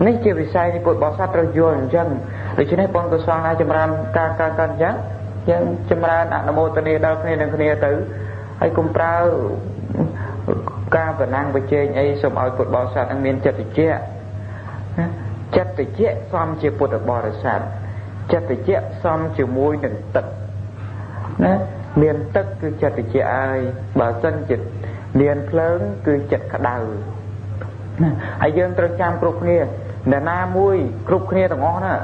នេះជាវិស័យនៃពុទ្ធបរិស័ទត្រូវយល់អញ្ចឹងដូច្នេះបុណ្យកុសលណាចម្រើនការអញ្ចឹងយើងចម្រើនអនុមោទនាដល់គ្នានឹងគ្នាទៅហើយកុំប្រើការប្រណាំងប្រជែងអីសូមឲ្យពុទ្ធបរិស័ទនឹងមានចិត្តតិចចិត្តតិចសមជាពុទ្ធបរិស័ទចិត្តតិចសមជាមួយនឹងទឹកណាមានទឹកគឺចិត្តតិចហើយបើសិនចិត្តមានភ្លើងគឺចិត្តក្តៅហើយយើងត្រូវចាំគ្រប់គ្នាអ្នកណាមួយគ្រប់គ្នាទាំងអស់ណា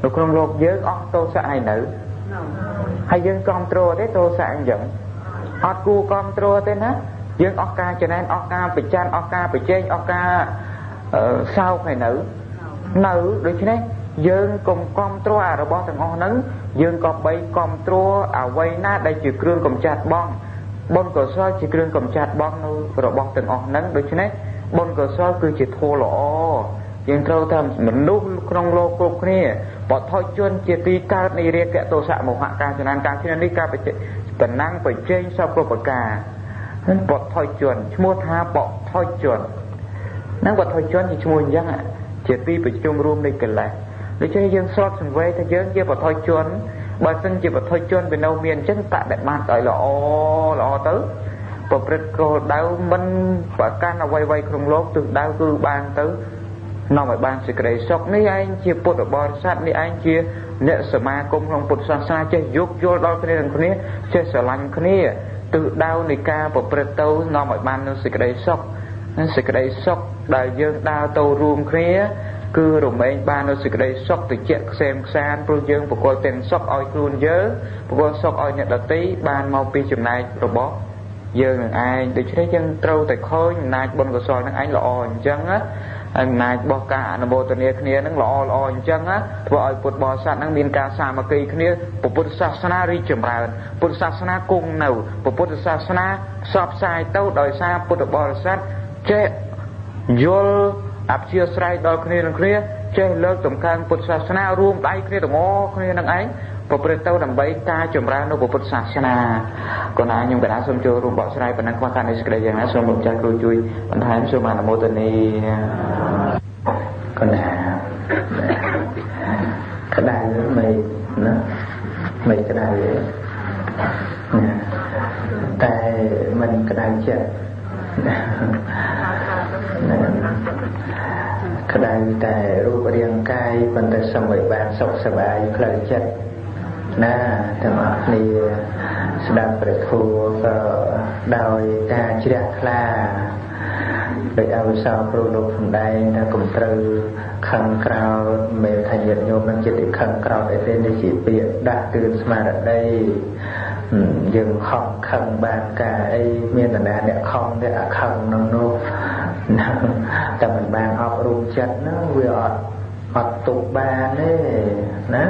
នៅក្នុងលោកយើងអស់ទោសៈហើយនៅហើយយើងគ្រប់គ្រងទេទោសៈអញ្ចឹងអត់គួរគ្រប់គ្រងទេណាយើងអស់ការចំណែនអស់ការប្រច័ណ្ឌអស់ការប្រជែងអស់ការសោកហើយនៅដូច្នេះយើងកុំគ្រប់គ្រងអារបស់ទាំងអស់ហ្នឹងយើងក៏បីគ្រប់គ្រងអ្វីណាដែលជាគ្រឿងកម្ចាត់បងបុណ្យកុសលជាគ្រឿងកម្ចាត់បងនៅរបស់ទាំងអស់ហ្នឹងដូច្នេះបុណ្យកុសលគឺជាធម៌ល្អយើងត្រូវតាមមនុស្សក្នុងលោកគ្រប់គ្នាបថុជនជាទីកើតនៃរាគៈទោសៈមោហៈការចំណានការគ្នានេះការតំណាំងប្រជែងសពគ្រប់ប្រការហ្នឹងបថុជនឈ្មោះថាបថុជនហ្នឹងបថុជនជាឈ្មោះអញ្ចឹងជាទីប្រជុំរួមនៃកិលេសដូច្នេះយើងស្រត់សង្វេថាយើងជាបថុជនបើសិនជាបថុជនវានៅមានអញ្ចឹងបដិបត្តិឲ្យល្អទៅប្រព្រឹត្តគោលដៅមិនប្រកាន់អ្វីក្នុងលោកទិសដៅគឺបានទៅនាំឲ្យបានសេចក្តីសុខនេះឯងជាពុទ្ធបរិស័ទនេះឯងជាអ្នកសមាគមក្នុងពុទ្ធសាសនាចេះយោគយល់ដល់គ្នានឹងគ្នាចេះស្រឡាញ់គ្នាទិសដៅនៃការប្រព្រឹត្តទៅនាំឲ្យបាននូវសេចក្តីសុខដែលយើងដើរទៅរួមគ្នាគឺរមែងបាននូវសេចក្តីសុខតិចខ្សែមខ្សានព្រោះយើងប្រកល់ទាំងសុខឲ្យខ្លួនយើងប្រកល់សុខឲ្យអ្នកដទៃបានមកពីចំណែករបស់យើងនឹងឯងដូច្នេះយើងត្រូវតែឃើញអំណាចបុណ្យកុសលនឹងឯងល្អអញ្ចឹងណាអំណាចរបស់ការអនុមោទនាគ្នានឹងល្អអញ្ចឹងណាធ្វើឲ្យពុទ្ធបរិស័ទនឹងមានការសាមគ្គីគ្នាពុទ្ធសាសនារីកចម្រើនពុទ្ធសាសនាគង់នៅពុទ្ធសាសនាផ្សព្វផ្សាយទៅដោយសារពុទ្ធបរិស័ទចេះយល់អព្យាស្រ័យដល់គ្នានឹងគ្នាចេះលើកតម្កើងពុទ្ធសាសនារួមដៃគ្នាទាំងអស់គ្នានឹងឯងប្រព្រឹត្តទៅដើម្បីការចម្រើននៅពុទ្ធសាសនាក៏ណាខ្ញុំកណាសូមចូលរួមបកស្រាយប៉ុណ្ណឹងខ្វះខាតនៃសេចក្តីយ៉ាងណាសូមលោកចាស់គ្រូជួយបន្ថែមសូមអនុមោទនាក៏ណាក្តៅមិនណាមិនក្តៅតែមិនក្តៅចិត្តក្តៅតែរូបរាងកាយប៉ុន្តែសម្បីបានសុខសប្បាយផ្លូវចិត្តណាទាំងអស់គ្នាស្ដាប់ព្រះធម៌ក៏ដោយការជ្រះថ្លាដោយអវិសោគ្រូលោកសម្ដែងថាកុំត្រូវខឹងក្រោធមិនថាញាតិញោមនឹងចិត្តខឹងក្រោធអីទេនេះជាពាក្យដាស់តឿនស្មារតី យើងខំខឹងបានការអីមាននរណាអ្នកខំអ្នកអាខឹងនឹងនោះតែមិនបានអប់រំចិត្តណាវាអត់ទុកបានទេណា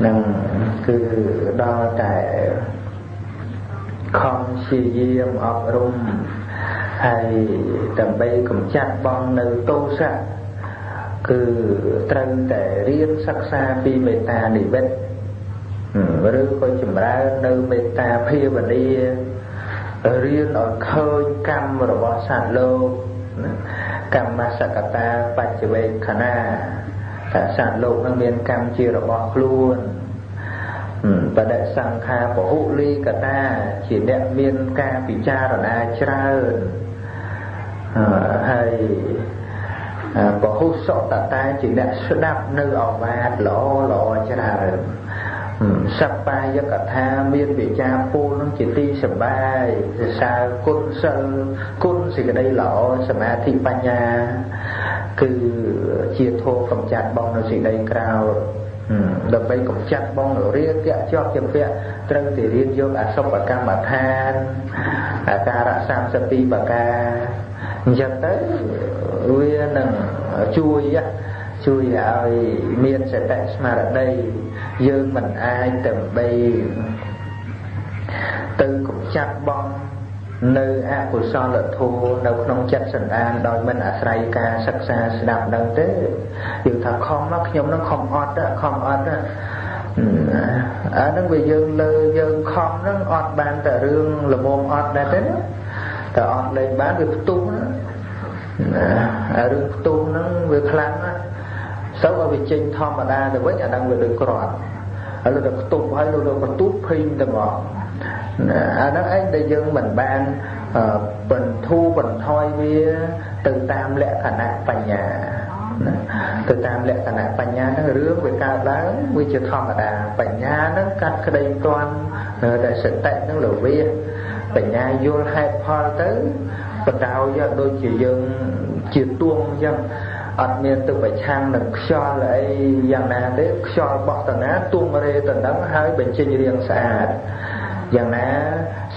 នឹងគឺដល់តែខំព្យាយាមអប់រំហើយដើម្បីកម្ចាត់បងនៅទោសៈគឺត្រូវតែរៀនសិក្សាពីមេត្តានិមិត្តឬក៏ចម្រើននៅមេត្តាភាវនារៀនឲ្យឃើញកម្មរបស់សត្វលោកកម្មសកតាបច្ចវេខណាថាសត្វលោកនឹងមានកម្មជារបស់ខ្លួនបដិសង្ខាពហុលីកតាជាអ្នកមានការពិចារណាច្រើនហើយពហុសតតាជាអ្នកស្ដាប់នៅអវាទល្អច្រើនសប្បាយកថាមានវិចារពូលនឹងជាទីសប្បាយសរសើរគុណសិលគុណសេចក្តីល្អសមាធិបញ្ញាគឺជាធម៌កម្ចាត់បងនៅសេចក្តីក្រោធដើម្បីកម្ចាត់បងរាគៈជាប់ជាពាក់ត្រូវតែរៀនយកអសុបកម្មដ្ឋានអាការៈ32ប្រការអញ្ចឹងទៅវានឹងជួយឲ្យមានសតិស្មារតីយើងមិនអាចដើម្បីទៅកម្ចាត់បងនៅអកុសលធម៌នៅក្នុងចិត្តសន្តានដោយមិនអាស្រ័យការសិក្សាស្ដាប់ដឹងទេយើងថាខំមកខ្ញុំនឹងខំអត់អានឹងវាយើងលើយើងខំនឹងអត់បានតែរឿងល្មមអត់ដែរទេតែអត់លេងបានវាផ្ទុះរឿងផ្ទុះហ្នឹងវាខ្លាំងណាស់សូវឲ្យវាចេញធម្មតាទៅវិញអាហ្នឹងវាដូចក្រាត់ហើយលើតែផ្ទុះហើយលើបន្ទុះភីងទៅមកអាហ្នឹងឯងដែលយើងមិនបានបន្ថយវាទៅតាមលក្ខណៈបញ្ញាទៅតាមលក្ខណៈបញ្ញាហ្នឹងរឿងវាកើតឡើងវាជាធម្មតាបញ្ញាហ្នឹងកាត់ក្តីផ្ទាន់តែសតិហ្នឹងលវាបញ្ញាយល់ហេតុផលទៅបដោយដូចជាយើងជាទួងអញ្ចឹងអត់មានទៅប្រឆាំងនឹងខ្យល់អីយ៉ាងណាទេខ្យល់បក់តាណាទួងរេទៅនឹងហើយបញ្ចេញរាងស្អាតយ៉ាងណា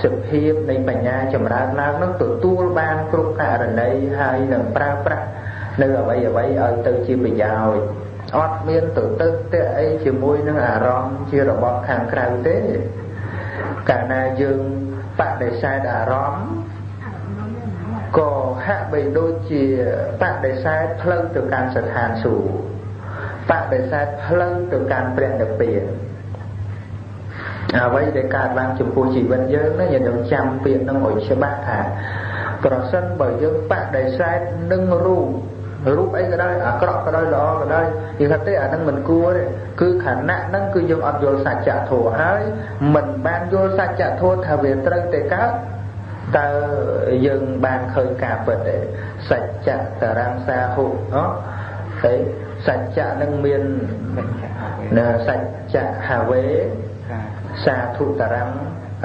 សភាពនៃបញ្ញាចម្រើនឡើងនឹងទទួលបានគ្រប់ករណីហើយនឹងប្រើប្រាស់នៅអ្វីឲ្យទៅជាប្រយោជន៍អត់មានទៅអីជាមួយនឹងអារម្មណ៍ជារបស់ខាងក្រៅទេកាលណាយើងបដិសេធអារម្មណ៍ក៏ហាក់បីដូចជាបដិសេធផ្លូវទៅកាន់ស្ថានសួគ៌បដិសេធផ្លូវទៅកាន់ព្រះនិព្វានអ្វីដែលកើតឡើងចំពោះជីវិតយើងណាយើងនឹងចាំពាក្យនឹងឲ្យច្បាស់ថាប្រសិនបើយើងបដិសេធនឹងរូបអីក៏ដោយអាក្រក់ក៏ដោយល្អក៏ដោយនិយាយថាទេអានឹងមិនគួរទេគឺខណៈហ្នឹងគឺយើងអត់យល់សច្ចធម៌ហើយមិនបានយល់សច្ចធម៌ថាវាត្រូវតែកើតតើយើងបានឃើញការពិតទេសច្ចតរង្សាហុហើយសច្ចៈនឹងមានសច្ចៈហវេសាធុតរង្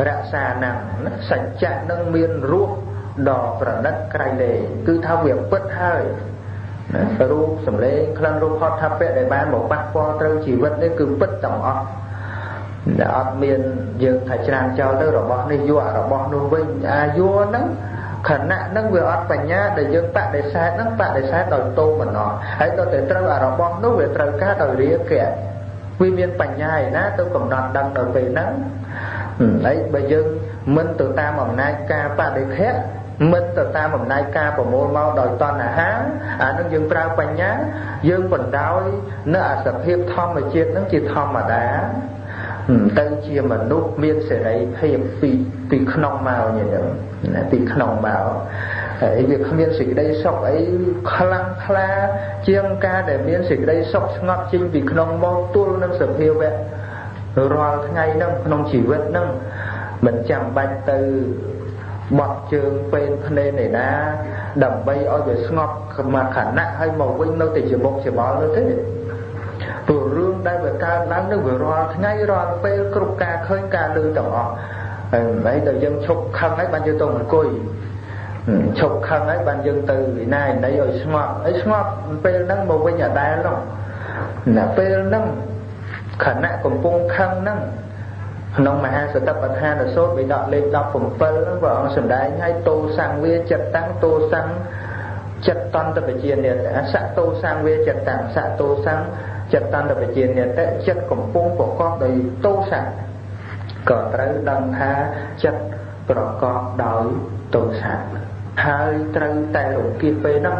រក្សានឹងសច្ចៈនឹងមានរូបដ៏ប្រណិតក្រៃលែងគឺថាវាពិតហើយរូបសម្លេងក្លិនរូបហត្ថពៈដែលបានមកប៉ះពាល់ត្រូវជីវិតនេះគឺពិតទាំងអស់ដែលអត់មានយើងថាច្រានចោលទៅរបស់នេះយករបស់នោះវិញអាយុហ្នឹងខណៈហ្នឹងវាអត់បញ្ញាដែលយើងបដិសេធហ្នឹងបដិសេធដោយតោមណោហើយដល់តែត្រូវអារបស់នោះវាត្រូវការដោយរាគៈវាមានបញ្ញាឯណាទៅកំណត់ដឹងដល់ពេលហ្នឹងហើយបើយើងមិនទៅតាមអំណាចការបដិខៈមិនទៅតាមអំណាចការប្រមូលមកដោយតណ្ហាអានឹងយើងប្រើបញ្ញាយើងបណ្ដោយនៅអាសភាពធម្មជាតិហ្នឹងជាធម្មតាទៅជាមនុស្សមានសេរីភាពពីក្នុងមកញ៉ឹងពីក្នុងមកហើយវាគ្មានសេចក្តីសុខអីខ្លាំងក្លាជាងការដែលមានសេចក្តីសុខស្ងប់ចេញពីក្នុងមកទល់នឹងសភាវៈរាល់ថ្ងៃហ្នឹងក្នុងជីវិតហ្នឹងមិនចាំបាច់ទៅបត់ជើងពេនភ្នែនឯណាដើម្បីឲ្យវាស្ងប់មួយខណៈហើយមកវិញនៅតែជាមុខជាបល់នោះទេព្រោះរឿងដែលវាកើតឡើងនឹងវារាល់ថ្ងៃរាល់ពេលគ្រប់ការឃើញការឮទាំងអស់ហើយដល់យើងឈប់ខឹងហើយបានយើងទៅអង្គុយឈប់ខឹងហើយបានយើងទៅវិណាណីឲ្យស្ងប់ហើយស្ងប់ពេលហ្នឹងមកវិញអដែលនោះណាពេលហ្នឹងខណៈកំពុងខឹងហ្នឹង ក្នុងមហាសតិប្បដ្ឋានសូត្របិដកលេខ17ព្រះអង្គសម្ដែងឲ្យតោសង្វាចិត្តតាំងតោសង្ឃចិត្តតន្តបជានិតអសតោសង្វាចិត្តតាំងសតោសង្ឃចិត្តតន្តបជានិតចិត្តកំពុងប្រកបដោយតោសៈក៏ត្រូវដឹងថាចិត្តប្រកបដោយតោសៈហើយត្រូវតែរង្គៀសពេលហ្នឹង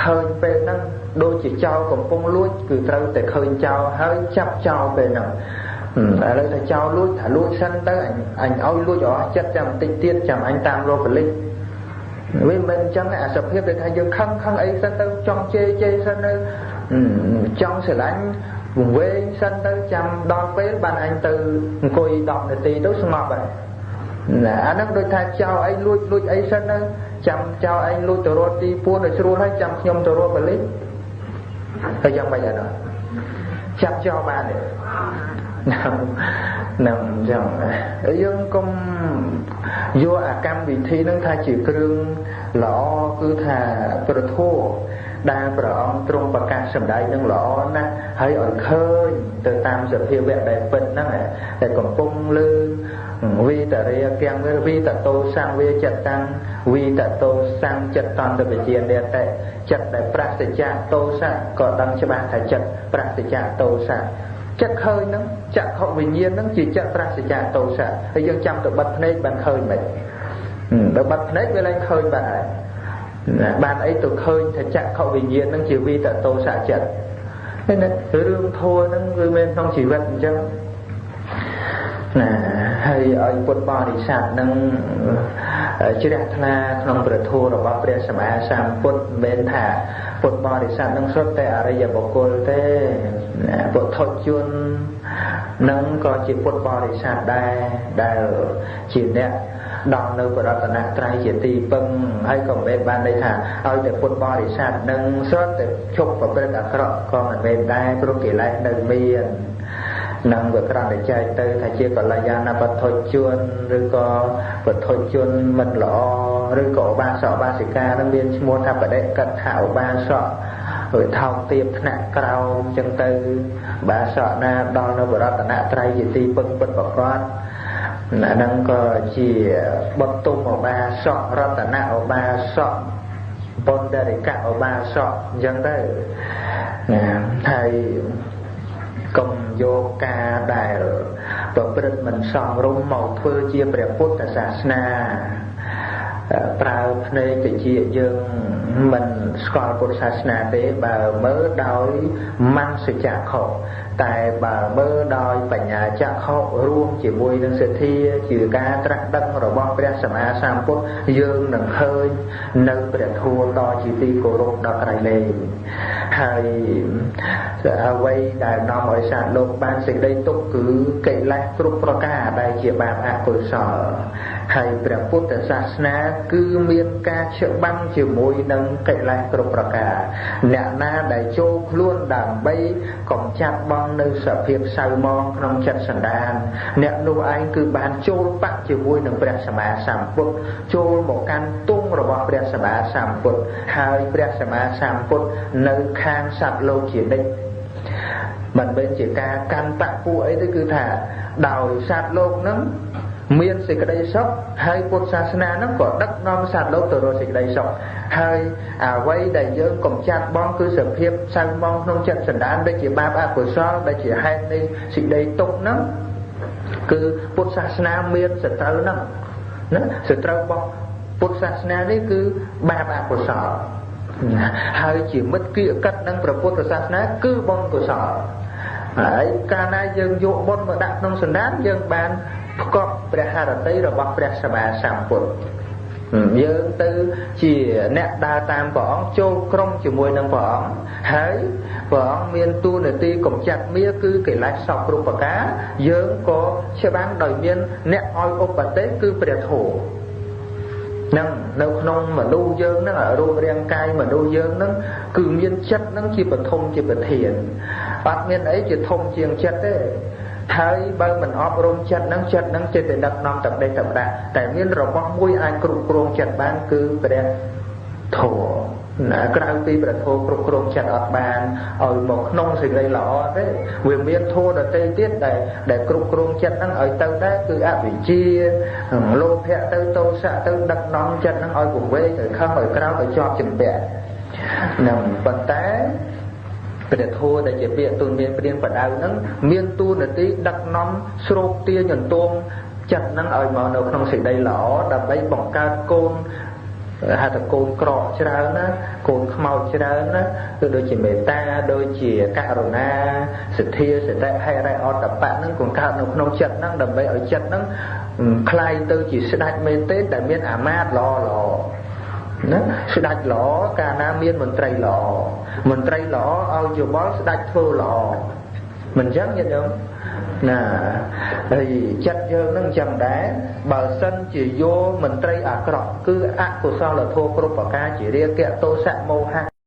ឃើញពេលហ្នឹងដូចជាចោលកំពុងលួចគឺត្រូវតែឃើញចោលហើយចាប់ចោលពេលហ្នឹងឥឡូវថាចោលលួចថាលួចសិនទៅអញឲ្យលួចអស់ចិត្តចាំបន្តិចទៀតចាំអញតាមរកប៉ូលីសវាមិនអញ្ចឹងអាសភាពដែលថាយើងខឹងអីសិនទៅចង់ជេរសិនទៅចង់ស្រឡាញ់វង្វេងសិនទៅចាំដល់ពេលបានអញទៅអង្គុយ10នាទីទៅស្ងប់ហើយណាអាហ្នឹងដូចថាចោលអីលួចអីសិនទៅចាំចោលអញលួចទៅរត់ទីពួនឲ្យស្រួលហើយចាំខ្ញុំទៅរកប៉ូលីសហើយយ៉ាងម៉េចអានោះចាប់ចោលបានទេនឹងចឹងយើងកុំយកអាកម្មវិធីហ្នឹងថាជាគ្រឿងល្អគឺថាប្រធោដែលព្រះអង្គទ្រង់ប្រកាសសម្ដែងនឹងល្អណាស់ហើយឲ្យឃើញទៅតាមសភាវៈដែលពិតហ្នឹងតែកំពុងលើវិតរិយទាំងវិតតោសង្វាចិត្តតាំងវិតតោសង្ឃចិត្តតន្តបជានិតចិត្តដែលប្រសិជ្ជៈតោសៈក៏ដឹងច្បាស់ថាចិត្តប្រសិជ្ជៈតោសៈចិត្តឃើញហ្នឹងចក្ខុវិញ្ញាណហ្នឹងជាចិត្តប្រសិជ្ជៈតោសៈហើយយើងចាំទៅបិទភ្នែកបានឃើញមិនបើបិទភ្នែកវាឡើងឃើញបានហើយបានអីទៅឃើញថាចក្ខុវិញ្ញាណហ្នឹងជាវិតតោសៈចិត្តហ្នឹងរឿងធម៌ហ្នឹងគឺមានក្នុងជីវិតអញ្ចឹងណាហើយឲ្យពុទ្ធបរិស័ទនឹងជ្រះថ្លាក្នុងព្រះធម៌របស់ព្រះសម្មាសម្ពុទ្ធមិនមែនថាពុទ្ធបរិស័ទនឹងសុទ្ធតែអរិយបុគ្គលទេពុទ្ធជននឹងក៏ជាពុទ្ធបរិស័ទដែរដែលជាអ្នកដល់នៅបរតនត្រ័យជាទីពឹងហើយក៏មិនបានន័យថាឲ្យតែពុទ្ធបរិស័ទនឹងសុទ្ធតែជប់ប្រព្រឹត្តអាក្រក់ក៏មិនមែនដែរព្រោះកិលេសនៅមាននឹងវាក្រំតែចែកទៅថាជាកល្យាណបត្ថុជនឬក៏បត្ថុជនមិនល្អឬក៏ឧបាសកឧបាសិកានឹងមានឈ្មោះថាបដិកថាឧបាសកហើយថោកទាបថ្នាក់ក្រោមចឹងទៅឧបាសកណាដល់នៅបរតនត្រ័យជាទីពឹងពិតប្រាកដអាហ្នឹងក៏ជាបុត្រទុំឧបាសករតនឧបាសកបណ្ឌរិកឧបាសកអញ្ចឹងទៅហើយកុំយកការដែលប្រព្រឹត្តមិនសមរម្យមកធ្វើជាព្រះពុទ្ធសាសនាប្រើភ្នែកតិចយើងមិនស្គាល់ពុទ្ធសាសនាទេបើមើលដោយមនសចក្ខុតែបើមើលដោយបញ្ញាចក្ខុរួមជាមួយនឹងសទ្ធាជាការត្រាស់ដឹងរបស់ព្រះសម្មាសម្ពុទ្ធយើងនឹងឃើញនៅព្រះធម៌ដ៏ជាទីគោរពដល់ក្រៃលែងហើយអ្វីដែលនាំឲ្យសត្វលោកបានសេចក្តីទុក្ខគឺកិលេសគ្រប់ប្រការដែលជាបាបអកុសលហើយព្រះពុទ្ធសាសនាគឺមានការច្បាំងជាមួយនឹងកិលេសគ្រប់ប្រការអ្នកណាដែលចូលខ្លួនដើម្បីកំចាត់បងនៅសភាពសៅហ្មងក្នុងចិត្តសន្តានអ្នកនោះឯងគឺបានចូលបាក់ជាមួយនឹងព្រះសម្មាសម្ពុទ្ធចូលមកកាន់ទង់របស់ព្រះសម្មាសម្ពុទ្ធហើយព្រះសម្មាសម្ពុទ្ធនៅខាងសត្វលោកជានិច្ចមិនមែនជាការកាន់បពុះអីទេគឺថាដោយសត្វលោកនឹងមានសេចក្តីសុខហើយពុទ្ធសាសនានឹងក៏ដឹកនាំសត្វលោកទៅរកសេចក្តីសុខហើយអ្វីដែលយើងកំចាត់បងគឺសភាពសៅហ្មងក្នុងចិត្តសន្តានដែលជាបាបអកុសលដែលជាហេតុនៃសេចក្តីទុក្ខហ្នឹងគឺពុទ្ធសាសនាមានសត្រូវហ្នឹងណាសត្រូវរបស់ពុទ្ធសាសនានេះគឺបាបអកុសលហើយជាមិត្តគៀកិតនឹងព្រះពុទ្ធសាសនាគឺបុណ្យកុសលហើយកាលណាយើងយកបុណ្យមកដាក់ក្នុងសន្តានយើងបានផ្គប់ព្រះハរតីរបស់ព្រះសម្មាសម្ពុទ្ធយើងទៅជាអ្នកដើរតាមព្រះអង្គចូលក្រុមជាមួយនឹងព្រះអង្គហើយព្រះអង្គមានតួនាទីកំចាត់មាគឺកិលេសសពគ្រប់ប្រការយើងក៏ច្បាំងដោយមានអ្នកឲ្យឧបទេសគឺព្រះធម៌នឹងនៅក្នុងមនុស្សយើងហ្នឹងរូបរាងកាយមនុស្សយើងហ្នឹងគឺមានចិត្តហ្នឹងជាបឋមជាប្រធានអត់មានអីជាធំជាងចិត្តទេហើយបើមិនអប់រំចិត្តហ្នឹងចិត្តតែដឹកនាំតែដេកតែដាក់តែមានរបស់មួយអាចគ្រប់គ្រងចិត្តបានគឺព្រះធម៌ ក្រៅពីប្រធោគ្រប់គ្រងចិត្តអត់បានឲ្យមកក្នុងសេចក្តីល្អទេវាមានធម៌ដទៃទៀតដែលគ្រប់គ្រងចិត្តហ្នឹងឲ្យទៅដែរគឺអវិជ្ជាលោភៈទៅទោសៈទៅដឹកនាំចិត្តហ្នឹងឲ្យពង្វេកឲ្យខឹងឲ្យក្រោធឲ្យជាប់ជំពាក់នឹងប៉ុន្តែព្រះធម៌ដែលជាពាក្យទូនមានព្រានបដៅហ្នឹងមានទូនាទីដឹកនាំស្រូបទាញយន្តងចិត្តហ្នឹងឲ្យមកនៅក្នុងសេចក្តីល្អដើម្បីបង្កើតកូនហៅថាកូនក្រក់ច្រើនណាកូនខ្មោចច្រើនណាគឺដូចជាមេត្តាដូចជាករុណាសទ្ធាសតិហិរិអតបៈហ្នឹងក៏កើតនៅក្នុងចិត្តហ្នឹងដើម្បីឲ្យចិត្តហ្នឹងคล้ายទៅជាស្ដេចមេទេដែលមានអាមាត្យល្អល្អណាស្ដេចល្អកាលណាមានមន្ត្រីល្អមន្ត្រីល្អឲ្យយោបល់ស្ដេចធ្វើល្អមិនចឹងញាតិញោមណាហើយចិត្តយើងនឹងចឹងដែរបើសិនជាយកមន្ត្រីអាក្រក់គឺអកុសលធម៌គ្រប់ប្រការជារាគៈទោសៈមោហៈ